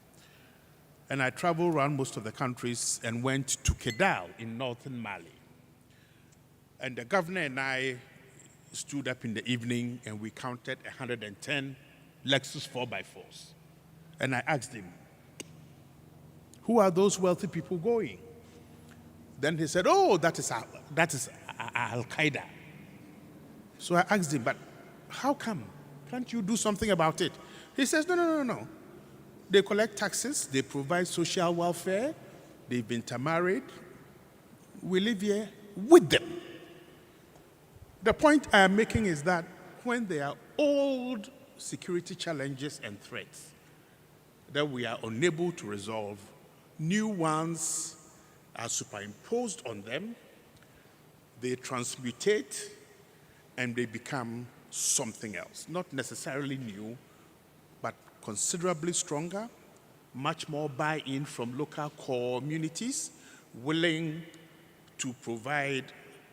And I traveled around most of the countries and went to Kidal in northern Mali. And the governor and I stood up in the evening and we counted 110 Lexus 4x4s. And I asked him, who are those wealthy people going? Then he said, oh, that is Al-Qaeda. So I asked him, but how come? Can't you do something about it? He says, no. They collect taxes, they provide social welfare, they've intermarried. We live here with them. The point I am making is that when there are old security challenges and threats that we are unable to resolve, new ones are superimposed on them, they transmutate, and they become something else. Not necessarily new, but considerably stronger, much more buy-in from local communities, willing to provide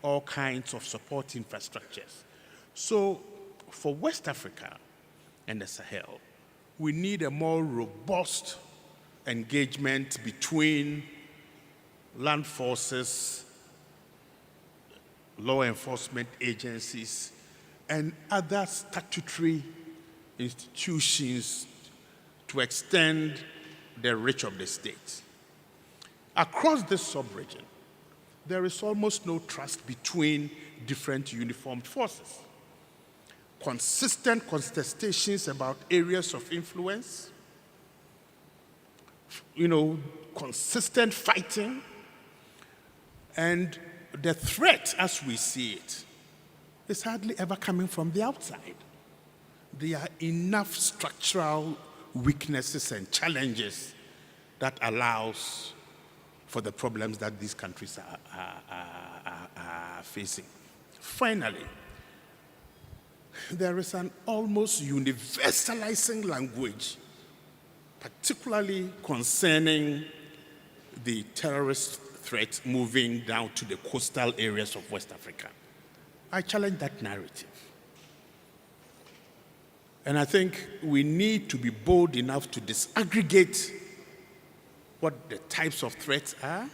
all kinds of support infrastructures. So for West Africa and the Sahel, we need a more robust engagement between land forces, law enforcement agencies, and other statutory institutions to extend the reach of the state. Across this sub-region, there is almost no trust between different uniformed forces. Consistent contestations about areas of influence, consistent fighting, and the threat as we see it is hardly ever coming from the outside. There are enough structural weaknesses and challenges that allows for the problems that these countries are facing. Finally, there is an almost universalizing language, particularly concerning the terrorist threat moving down to the coastal areas of West Africa. I challenge that narrative. And I think we need to be bold enough to disaggregate what the types of threats are,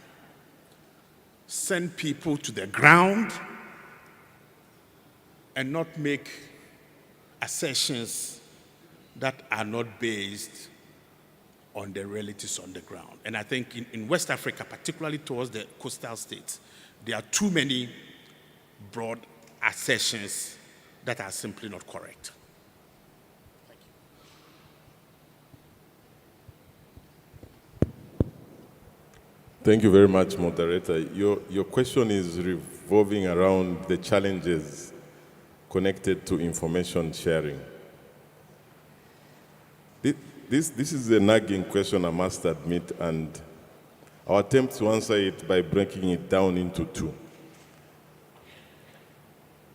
send people to the ground, and not make assertions that are not based on the realities on the ground. And I think in West Africa, particularly towards the coastal states, there are too many broad assertions that are simply not correct. Thank you very much, moderator. Your question is revolving around the challenges connected to information sharing. This is a nagging question, I must admit, and I'll attempt to answer it by breaking it down into two.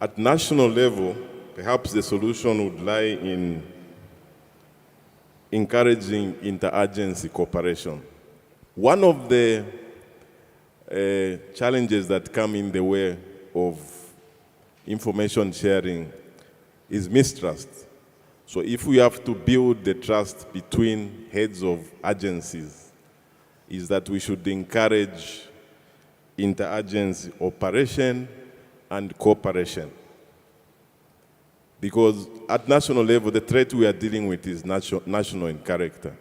At national level, perhaps the solution would lie in encouraging interagency cooperation. One of the challenges that come in the way of information sharing is mistrust. So if we have to build the trust between heads of agencies, is that we should encourage interagency operation and cooperation. Because at national level, the threat we are dealing with is national in character.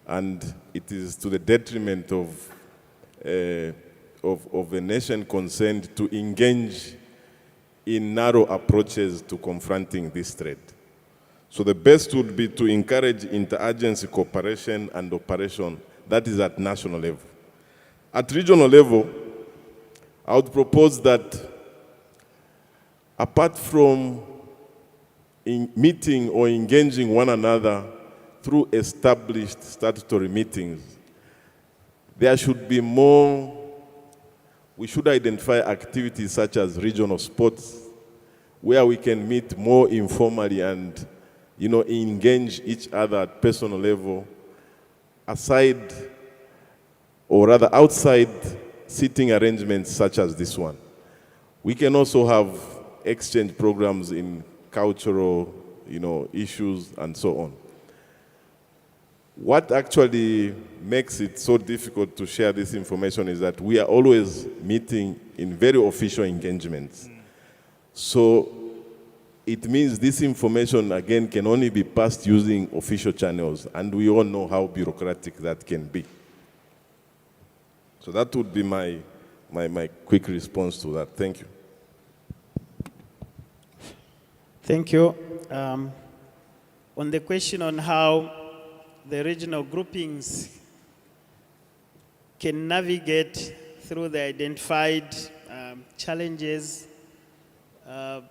And it is to the detriment of a nation concerned to engage in narrow approaches to confronting this threat. So the best would be to encourage interagency cooperation and operation. That is at national level. At regional level, I would propose that apart from meeting or engaging one another through established statutory meetings, there should be more. We should identify activities such as regional sports, where we can meet more informally and engage each other at personal level, aside, or rather outside sitting arrangements such as this one. We can also have exchange programs in cultural, issues and so on. What actually makes it so difficult to share this information is that we are always meeting in very official engagements. So it means this information, again, can only be passed using official channels, and we all know how bureaucratic that can be. So that would be my quick response to that. Thank you. Thank you. On the question on how the regional groupings can navigate through the identified challenges and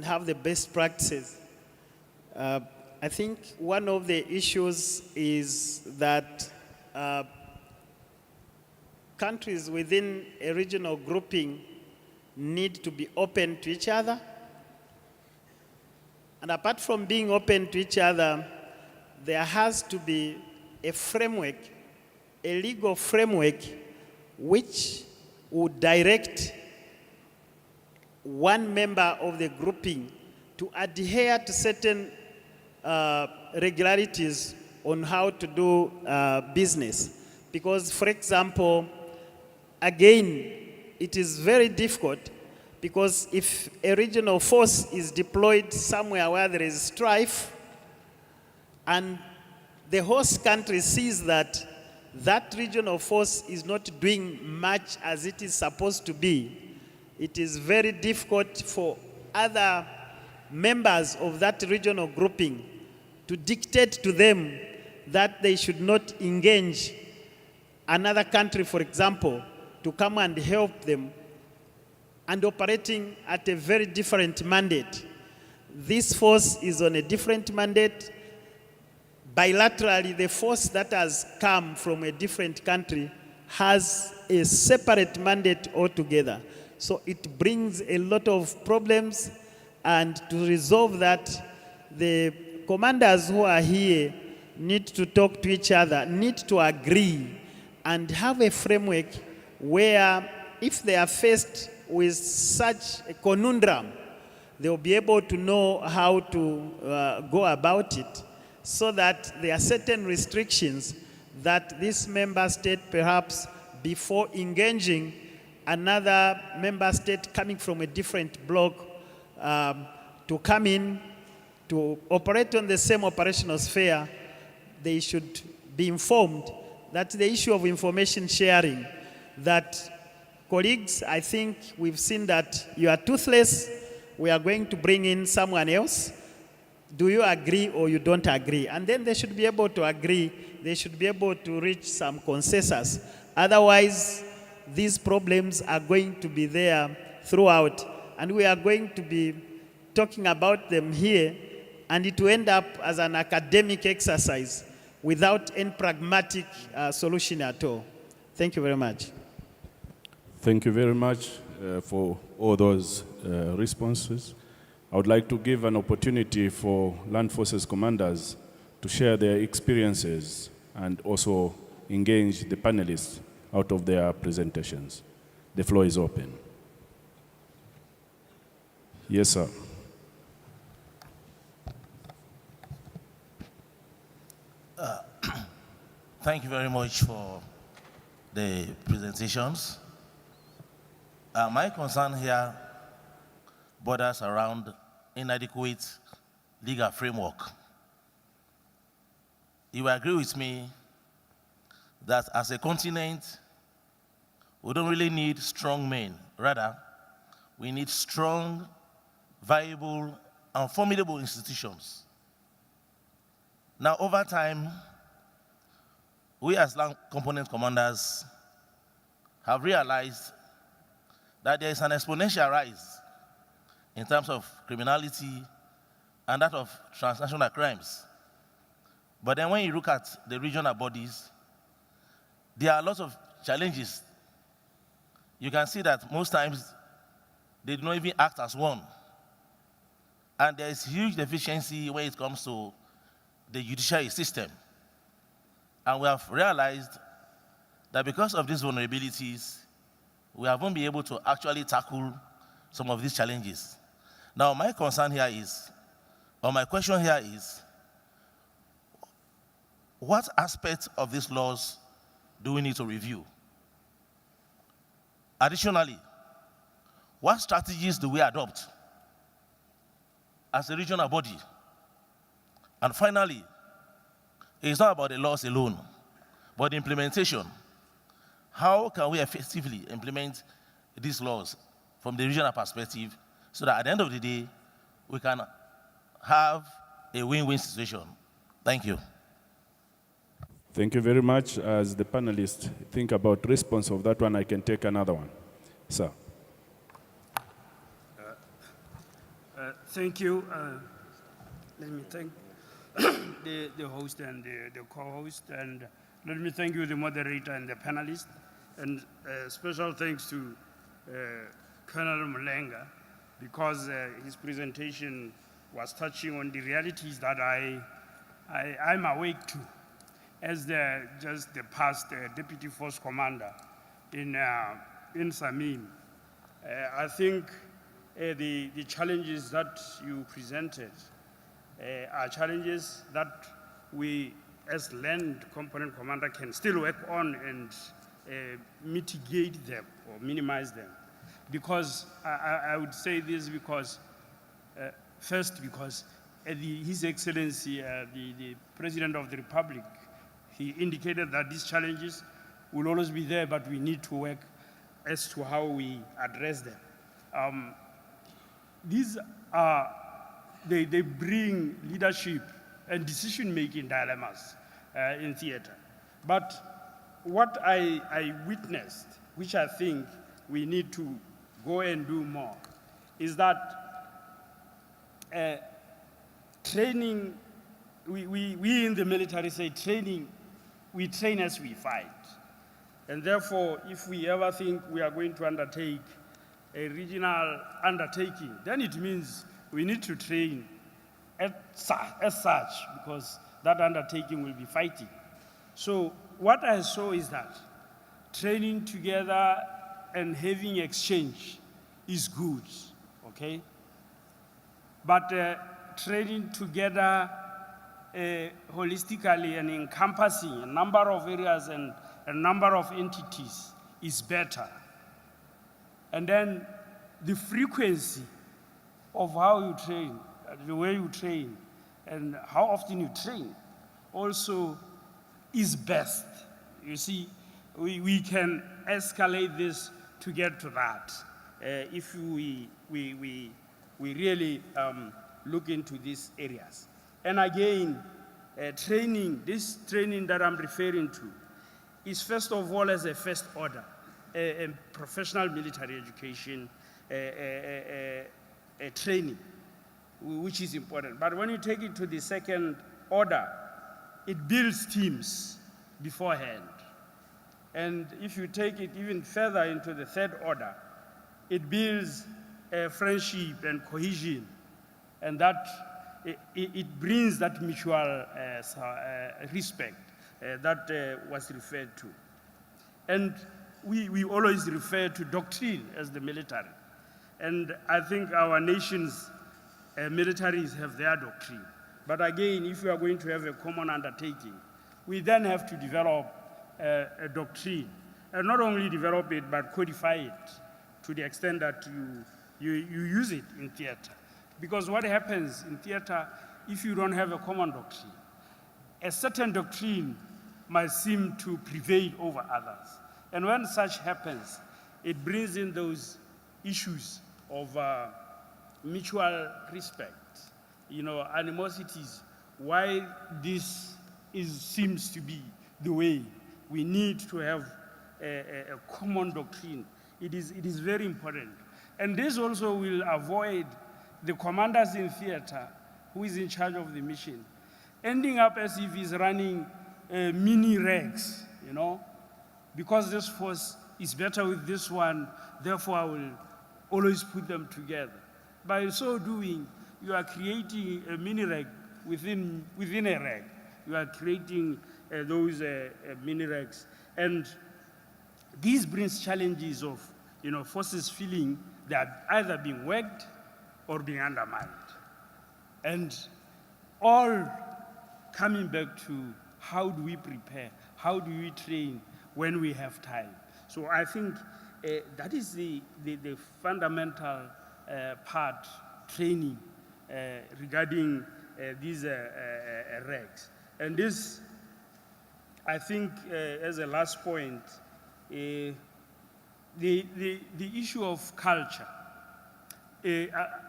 have the best practices. I think one of the issues is that countries within a regional grouping need to be open to each other. And apart from being open to each other, there has to be a framework, a legal framework, which would direct one member of the grouping to adhere to certain regularities on how to do business. Because, for example, again, it is very difficult because if a regional force is deployed somewhere where there is strife and the host country sees that that regional force is not doing much as it is supposed to be, it is very difficult for other members of that regional grouping to dictate to them that they should not engage another country, for example, to come and help them and operating at a very different mandate. This force is on a different mandate. Bilaterally, the force that has come from a different country has a separate mandate altogether. So it brings a lot of problems, and to resolve that, the commanders who are here need to talk to each other, need to agree, and have a framework where if they are faced with such a conundrum, they'll be able to know how to go about it, so that there are certain restrictions that this member state, perhaps before engaging another member state coming from a different bloc to come in to operate on the same operational sphere, they should be informed. That's the issue of information sharing. That colleagues, I think we've seen that you are toothless, we are going to bring in someone else. Do you agree or you don't agree? And then they should be able to agree. They should be able to reach some consensus. Otherwise, these problems are going to be there throughout. And we are going to be talking about them here, and it will end up as an academic exercise without any pragmatic solution at all. Thank you very much. Thank you very much for all those responses. I would like to give an opportunity for Land Forces commanders to share their experiences and also engage the panelists out of their presentations. The floor is open. Yes, sir. Thank you very much for the presentations. My concern here borders around inadequate legal framework. You will agree with me that as a continent, we don't really need strong men. Rather, we need strong, viable, and formidable institutions. Now, over time, we as land component commanders have realized that there is an exponential rise in terms of criminality and that of transnational crimes. But then when you look at the regional bodies, there are lots of challenges. You can see that most times they do not even act as one. And there is huge deficiency when it comes to the judiciary system. And we have realized that because of these vulnerabilities, we haven't been able to actually tackle some of these challenges. Now, my concern here is, or my question here is, what aspects of these laws do we need to review? Additionally, what strategies do we adopt as a regional body? And finally, it's not about the laws alone, but the implementation. How can we effectively implement these laws from the regional perspective so that at the end of the day, we can have a win-win situation? Thank you. Thank you very much. As the panelists think about response of that one, I can take another one. Sir. Thank you. Let me thank the host and the co-host, and let me thank you, the moderator and the panelists, and special thanks to Colonel Mulenga, because his presentation was touching on the realities that I'm awake to as just the past Deputy Force Commander in Zambian. I think the challenges that you presented are challenges that we as land component commander can still work on and mitigate them or minimize them. Because I would say this because, first, because His Excellency, the President of the Republic, he indicated that these challenges will always be there, but we need to work as to how we address them. These are, they bring leadership and decision-making dilemmas in theater. But what I witnessed, which I think we need to go and do more, is that training, we in the military say training, we train as we fight. And therefore, if we ever think we are going to undertake a regional undertaking, then it means we need to train as such, because that undertaking will be fighting. So what I saw is that training together and having exchange is good, okay? But training together holistically and encompassing a number of areas and a number of entities is better. And then the frequency of how you train, the way you train, and how often you train also is best. You see, we can escalate this to get to that if we really look into these areas. And again, training, this training that I'm referring to is first of all as a first order, a professional military education training, which is important. But when you take it to the second order, it builds teams beforehand. And if you take it even further into the third order, it builds friendship and cohesion, and that it brings that mutual respect that was referred to. And we always refer to doctrine as the military. And I think our nation's militaries have their doctrine. But again, if you are going to have a common undertaking, we then have to develop a doctrine, and not only develop it, but codify it to the extent that you use it in theater. Because what happens in theater, if you don't have a common doctrine, a certain doctrine might seem to prevail over others. And when such happens, it brings in those issues of mutual respect, animosities, why this seems to be the way. We need to have a common doctrine. It is very important. And this also will avoid the commanders in theater, who is in charge of the mission, ending up as if he's running mini ranks, because this force is better with this one, therefore I will always put them together. By so doing, you are creating a mini rank within a rank. You are creating those mini ranks. And this brings challenges of forces feeling they are either being worked or being undermined. And all coming back to how do we prepare, how do we train when we have time. So I think that is the fundamental part, training regarding these regs. And this, I think, as a last point, the issue of culture.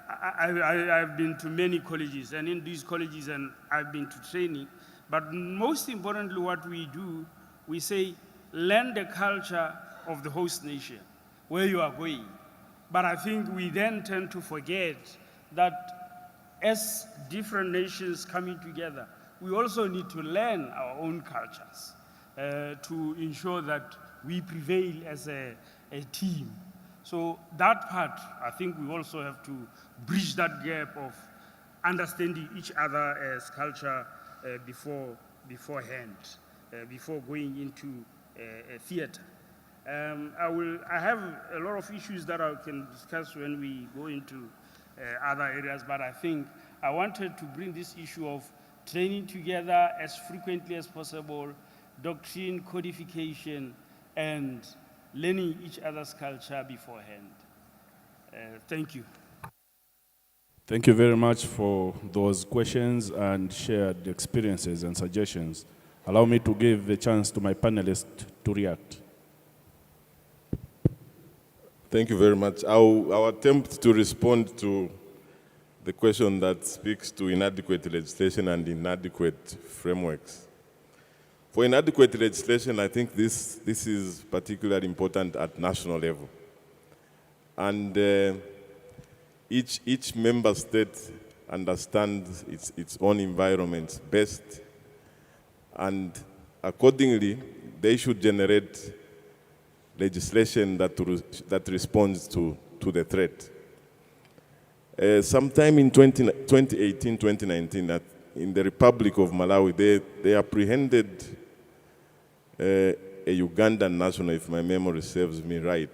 I've been to many colleges, and in these colleges, and I've been to training, but most importantly what we do, we say, learn the culture of the host nation, where you are going. But I think we then tend to forget that as different nations coming together, we also need to learn our own cultures to ensure that we prevail as a team. So that part, I think we also have to bridge that gap of understanding each other's culture beforehand, before going into theater. I have a lot of issues that I can discuss when we go into other areas, but I think I wanted to bring this issue of training together as frequently as possible, doctrine, codification, and learning each other's culture beforehand. Thank you. Thank you very much for those questions and shared experiences and suggestions. Allow me to give the chance to my panelists to react. Thank you very much. I'll attempt to respond to the question that speaks to inadequate legislation and inadequate frameworks. For inadequate legislation, I think this is particularly important at national level. And each member state understands its own environment best, and accordingly, they should generate legislation that responds to the threat. Sometime in 2018, 2019, in the Republic of Malawi, they apprehended a Ugandan national, if my memory serves me right,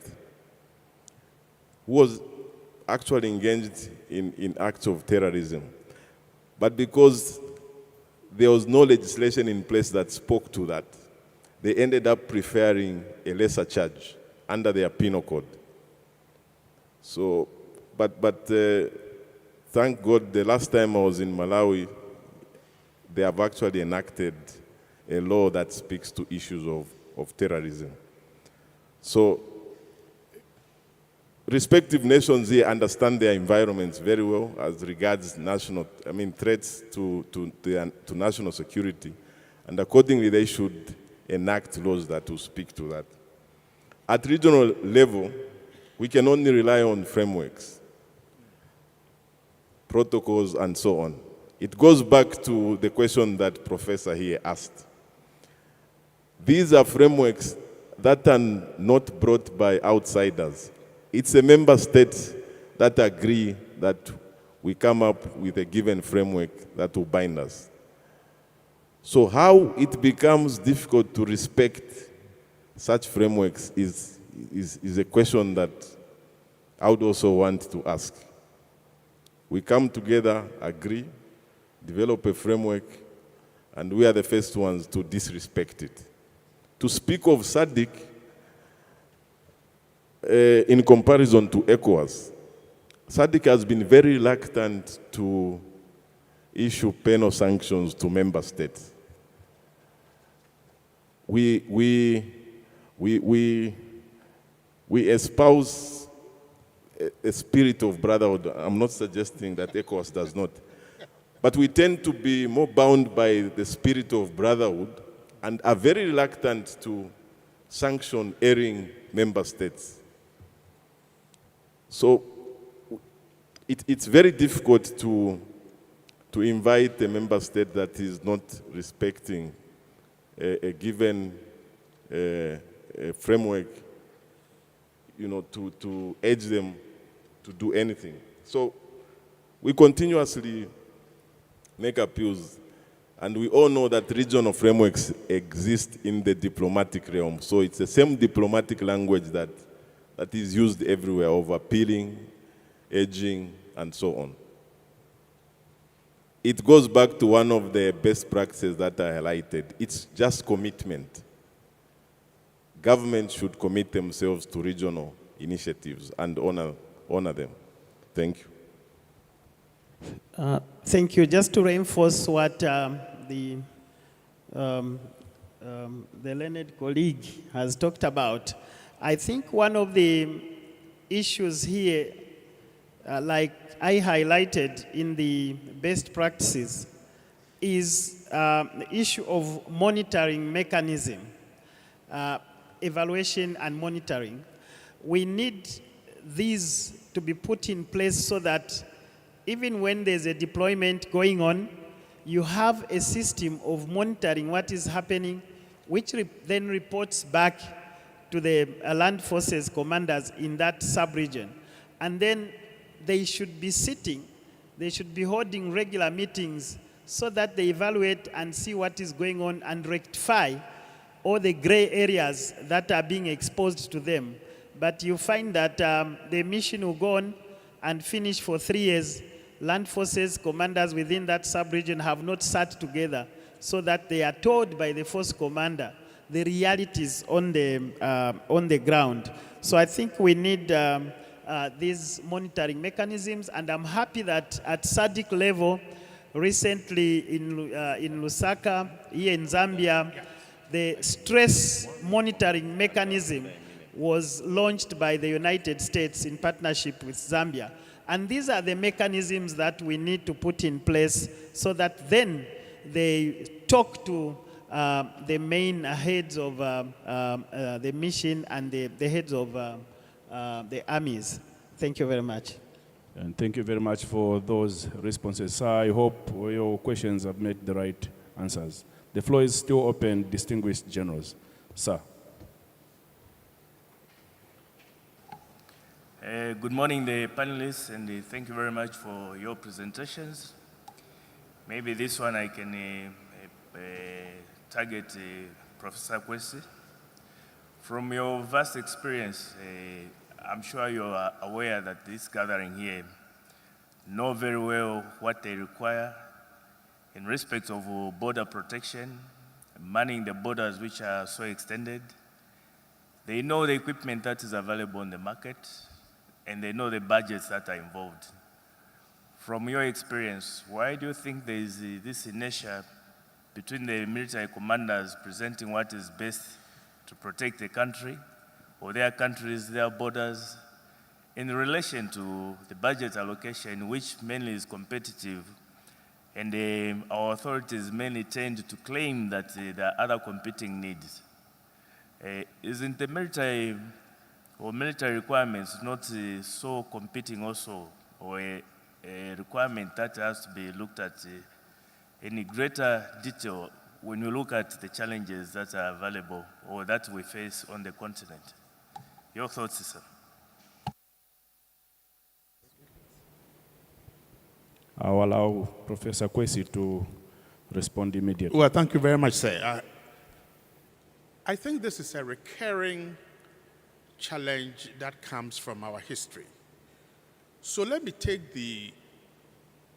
who was actually engaged in acts of terrorism. But because there was no legislation in place that spoke to that, they ended up preferring a lesser charge under their penal code. So, but thank God, the last time I was in Malawi, they have actually enacted a law that speaks to issues of terrorism. So, respective nations here understand their environments very well as regards threats to national security, and accordingly they should enact laws that will speak to that. At regional level, we can only rely on frameworks, protocols, and so on. It goes back to the question that Professor here asked. These are frameworks that are not brought by outsiders. It's a member state that agree that we come up with a given framework that will bind us. So how it becomes difficult to respect such frameworks is a question that I would also want to ask. We come together, agree, develop a framework, and we are the first ones to disrespect it. To speak of SADC in comparison to ECOWAS, SADC has been very reluctant to issue penal sanctions to member states. We espouse a spirit of brotherhood. I'm not suggesting that ECOWAS does not. But we tend to be more bound by the spirit of brotherhood and are very reluctant to sanction erring member states. So it's very difficult to invite a member state that is not respecting a given framework, you know, to urge them to do anything. So we continuously make appeals, and we all know that regional frameworks exist in the diplomatic realm. So it's the same diplomatic language that is used everywhere of appealing, urging, and so on. It goes back to one of the best practices that I highlighted. It's just commitment. Governments should commit themselves to regional initiatives and honor them. Thank you. Thank you. Just to reinforce what the learned colleague has talked about, I think one of the issues here, like I highlighted in the best practices, is the issue of monitoring mechanism, evaluation and monitoring. We need these to be put in place so that even when there's a deployment going on, you have a system of monitoring what is happening, which then reports back to the land forces commanders in that sub-region. And then they should be sitting, they should be holding regular meetings so that they evaluate and see what is going on and rectify all the gray areas that are being exposed to them. But you find that the mission will go on and finish for 3 years. Land forces commanders within that sub-region have not sat together so that they are told by the force commander the realities on the ground. So I think we need these monitoring mechanisms, and I'm happy that at SADC level, recently in Lusaka, here in Zambia, the stress monitoring mechanism was launched by the United States in partnership with Zambia. And these are the mechanisms that we need to put in place so that then they talk to the main heads of the mission and the heads of the armies. Thank you very much. And thank you very much for those responses. Sir, I hope your questions have made the right answers. The floor is still open, distinguished generals. Sir. Good morning, the panelists, and thank you very much for your presentations. Maybe this one I can target Professor Kwesi. From your vast experience, I'm sure you are aware that this gathering here know very well what they require in respect of border protection, manning the borders which are so extended. They know the equipment that is available on the market, and they know the budgets that are involved. From your experience, why do you think there is this inertia between the military commanders presenting what is best to protect the country, or their countries, their borders, in relation to the budget allocation, which mainly is competitive, and our authorities mainly tend to claim that there are other competing needs? Isn't the military or military requirements not so competing also, or a requirement that has to be looked at in greater detail when you look at the challenges that are available or that we face on the continent? Your thoughts, sir? I'll allow Professor Kwesi to respond immediately. Well, thank you very much, sir. I think this is a recurring challenge that comes from our history. So let me take the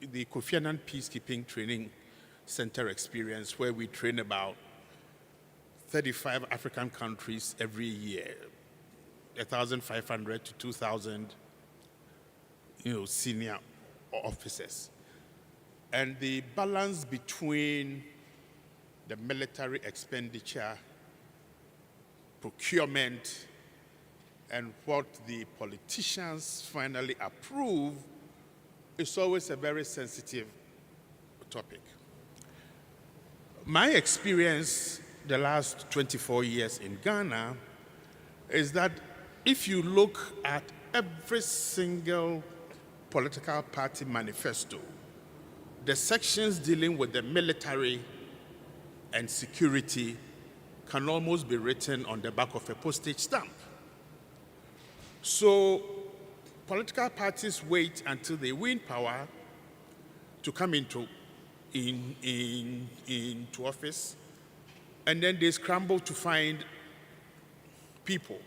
Kofi Annan peacekeeping training Center experience where we train about 35 African countries every year, 1,500 to 2,000, senior officers. And the balance between the military expenditure, procurement, and what the politicians finally approve is always a very sensitive topic. My experience the last 24 years in Ghana is that if you look at every single political party manifesto, the sections dealing with the military and security can almost be written on the back of a postage stamp. So political parties wait until they win power to come into office, and then they scramble to find people.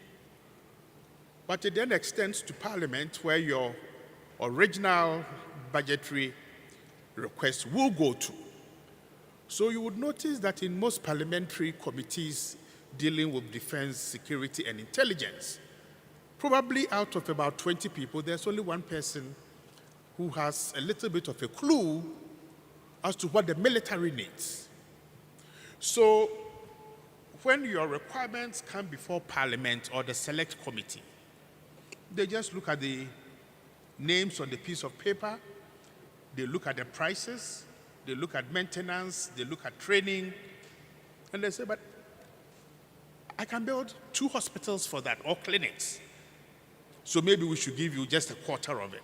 But it then extends to Parliament, where your original budgetary request will go to. So you would notice that in most parliamentary committees dealing with defense, security, and intelligence, probably out of about 20 people, there's only one person who has a little bit of a clue as to what the military needs. So when your requirements come before Parliament or the Select Committee, they just look at the names on the piece of paper, they look at the prices, they look at maintenance, they look at training, and they say, but I can build 2 hospitals for that, or clinics. So maybe we should give you just a quarter of it.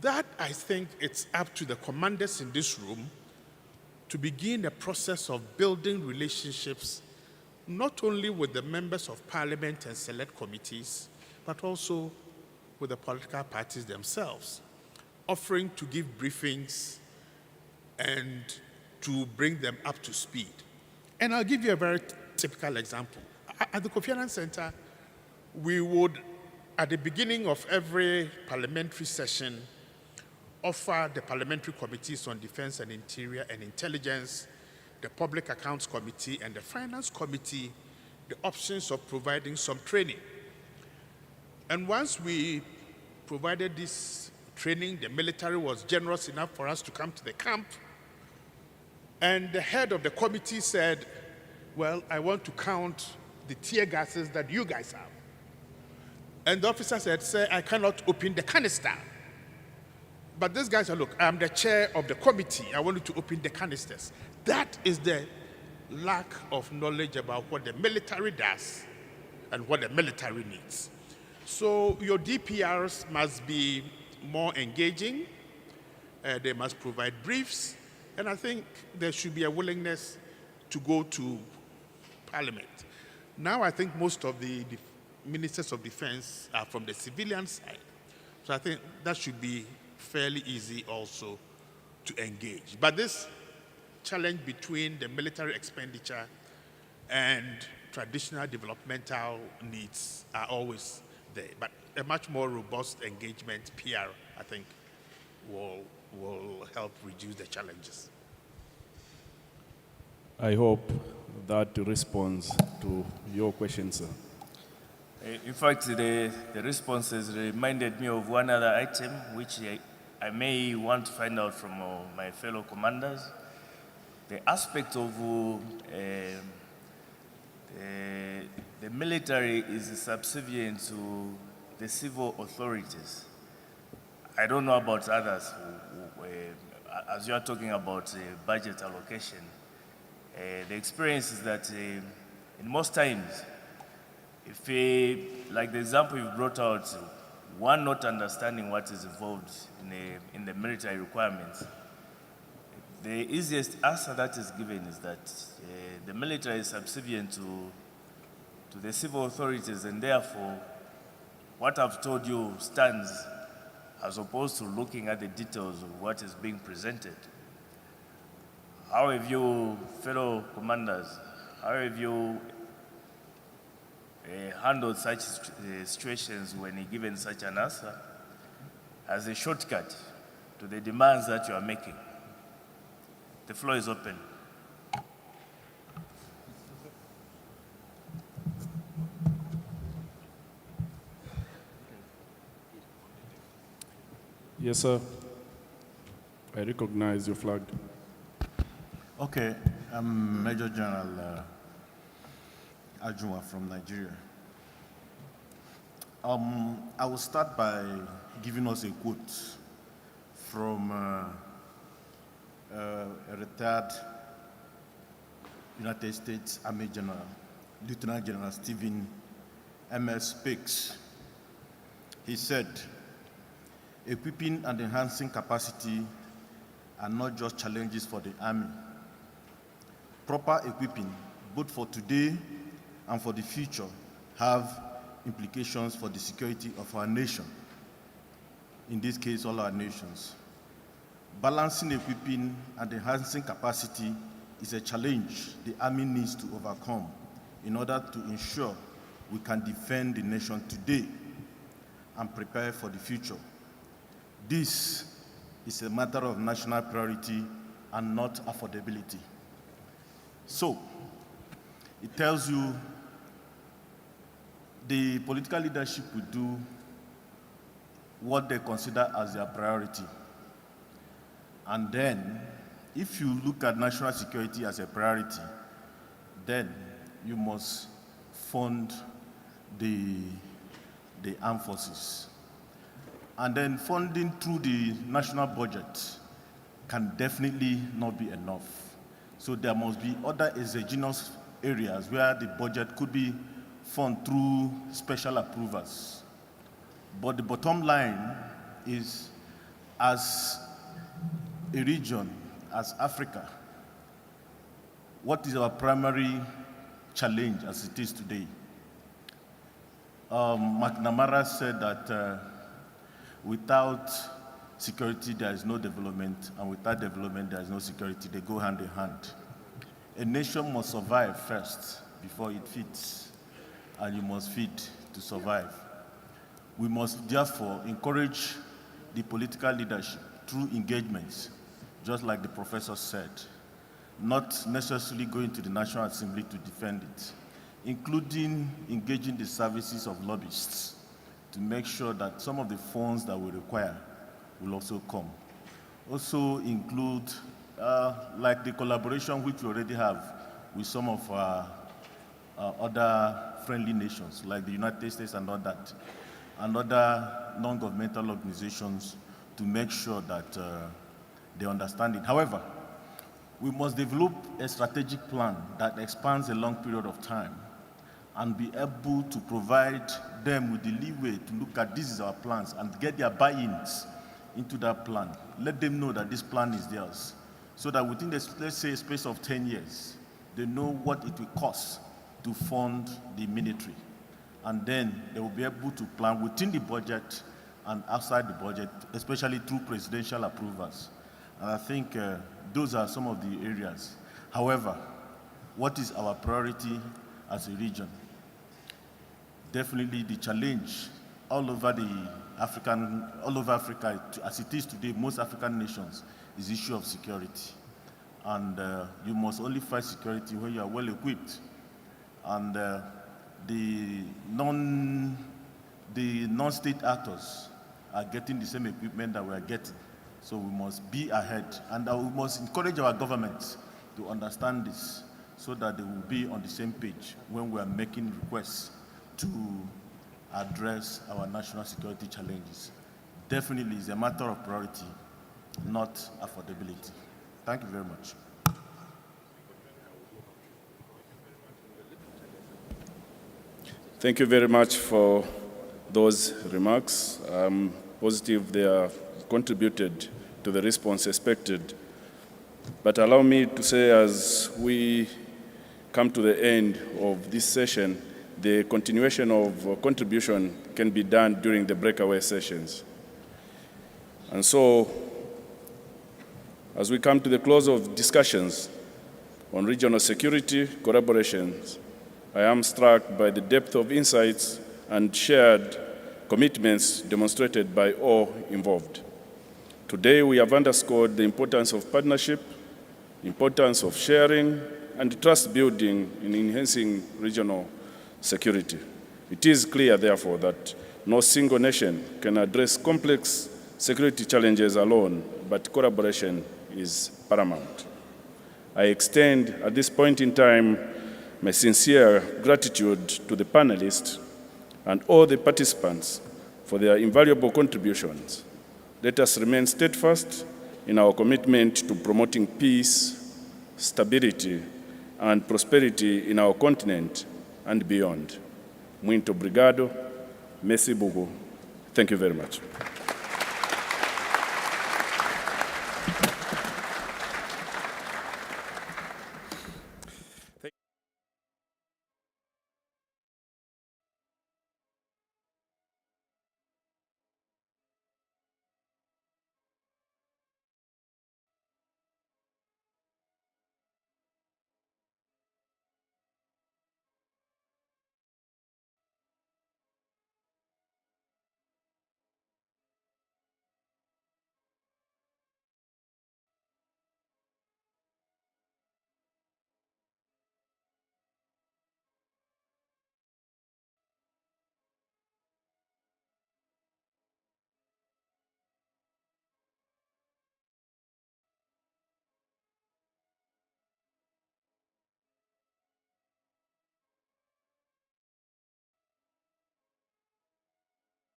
That, I think, it's up to the commanders in this room to begin the process of building relationships, not only with the members of Parliament and select committees, but also with the political parties themselves, offering to give briefings and to bring them up to speed. And I'll give you a very typical example. At the Kofi Annan Center, we would, at the beginning of every parliamentary session, offer the parliamentary committees on defense and interior and intelligence, the public accounts committee, and the finance committee the options of providing some training. And once we provided this training, the military was generous enough for us to come to the camp, and the head of the committee said, well, I want to count the tear gases that you guys have. And the officer said, sir, I cannot open the canister. But this guy said, look, I'm the chair of the committee. I want you to open the canisters. That is the lack of knowledge about what the military does and what the military needs. So your DPRs must be more engaging. They must provide briefs. And I think there should be a willingness to go to Parliament. Now I think most of the ministers of defense are from the civilian side. So I think that should be fairly easy also to engage. But this challenge between the military expenditure and traditional developmental needs are always there. But a much more robust engagement, PR, I think, will help reduce the challenges. I hope that responds to your question, sir. In fact, the responses reminded me of one other item which I may want to find out from my fellow commanders. The aspect of the military is subservient to the civil authorities. I don't know about others, as you are talking about budget allocation. The experience is that in most times, if, like the example you brought out, one not understanding what is involved in the military requirements, the easiest answer that is given is that the military is subservient to the civil authorities, and therefore, what I've told you stands as opposed to looking at the details of what is being presented. How have you, fellow commanders, how have you handled such situations when given such an answer as a shortcut to the demands that you are making? The floor is open. Yes, sir. I recognize your flag. Okay, I'm Major General Ajunwa from Nigeria. I will start by giving us a quote from a retired United States Army General, Lieutenant General Stephen M.S. Speaks. He said, "Equipping and enhancing capacity are not just challenges for the Army. Proper equipping, both for today and for the future, have implications for the security of our nation. In this case, all our nations. Balancing equipping and enhancing capacity is a challenge the Army needs to overcome in order to ensure we can defend the nation today and prepare for the future. This is a matter of national priority and not affordability." So, it tells you the political leadership will do what they consider as their priority. And then, if you look at national security as a priority, then you must fund the armed forces. And then funding through the national budget can definitely not be enough. So there must be other exogenous areas where the budget could be funded through special approvals. But the bottom line is, as a region, as Africa, what is our primary challenge as it is today? McNamara said that without security, there is no development, and without development, there is no security. They go hand in hand. A nation must survive first before it feeds, and you must feed to survive. We must therefore encourage the political leadership through engagements, just like the professor said, not necessarily going to the National Assembly to defend it, including engaging the services of lobbyists to make sure that some of the funds that we require will also come. Also include, like the collaboration which we already have with some of our other friendly nations, like the United States and all that, and other non-governmental organizations to make sure that they understand it. However, we must develop a strategic plan that expands a long period of time and be able to provide them with the leeway to look at this is our plans and get their buy-ins into that plan. Let them know that this plan is theirs, so that within the, let's say, a space of 10 years, they know what it will cost to fund the military. And then they will be able to plan within the budget and outside the budget, especially through presidential approvals. And I think those are some of the areas. However, what is our priority as a region? Definitely the challenge all over Africa, as it is today, most African nations, is the issue of security. And you must only fight security when you are well equipped. And the non-state actors are getting the same equipment that we are getting. So we must be ahead. And we must encourage our governments to understand this so that they will be on the same page when we are making requests to address our national security challenges. Definitely is a matter of priority, not affordability. Thank you very much. Thank you very much for those remarks. I'm positive they have contributed to the response expected. But allow me to say, as we come to the end of this session, the continuation of contribution can be done during the breakaway sessions. And so, as we come to the close of discussions on regional security collaborations, I am struck by the depth of insights and shared commitments demonstrated by all involved. Today, we have underscored the importance of partnership, importance of sharing and trust building in enhancing regional security. It is clear, therefore, that no single nation can address complex security challenges alone, but collaboration is paramount. I extend at this point in time my sincere gratitude to the panelists and all the participants for their invaluable contributions. Let us remain steadfast in our commitment to promoting peace, stability, and prosperity in our continent and beyond. Muito obrigado. Merci beaucoup. Thank you very much.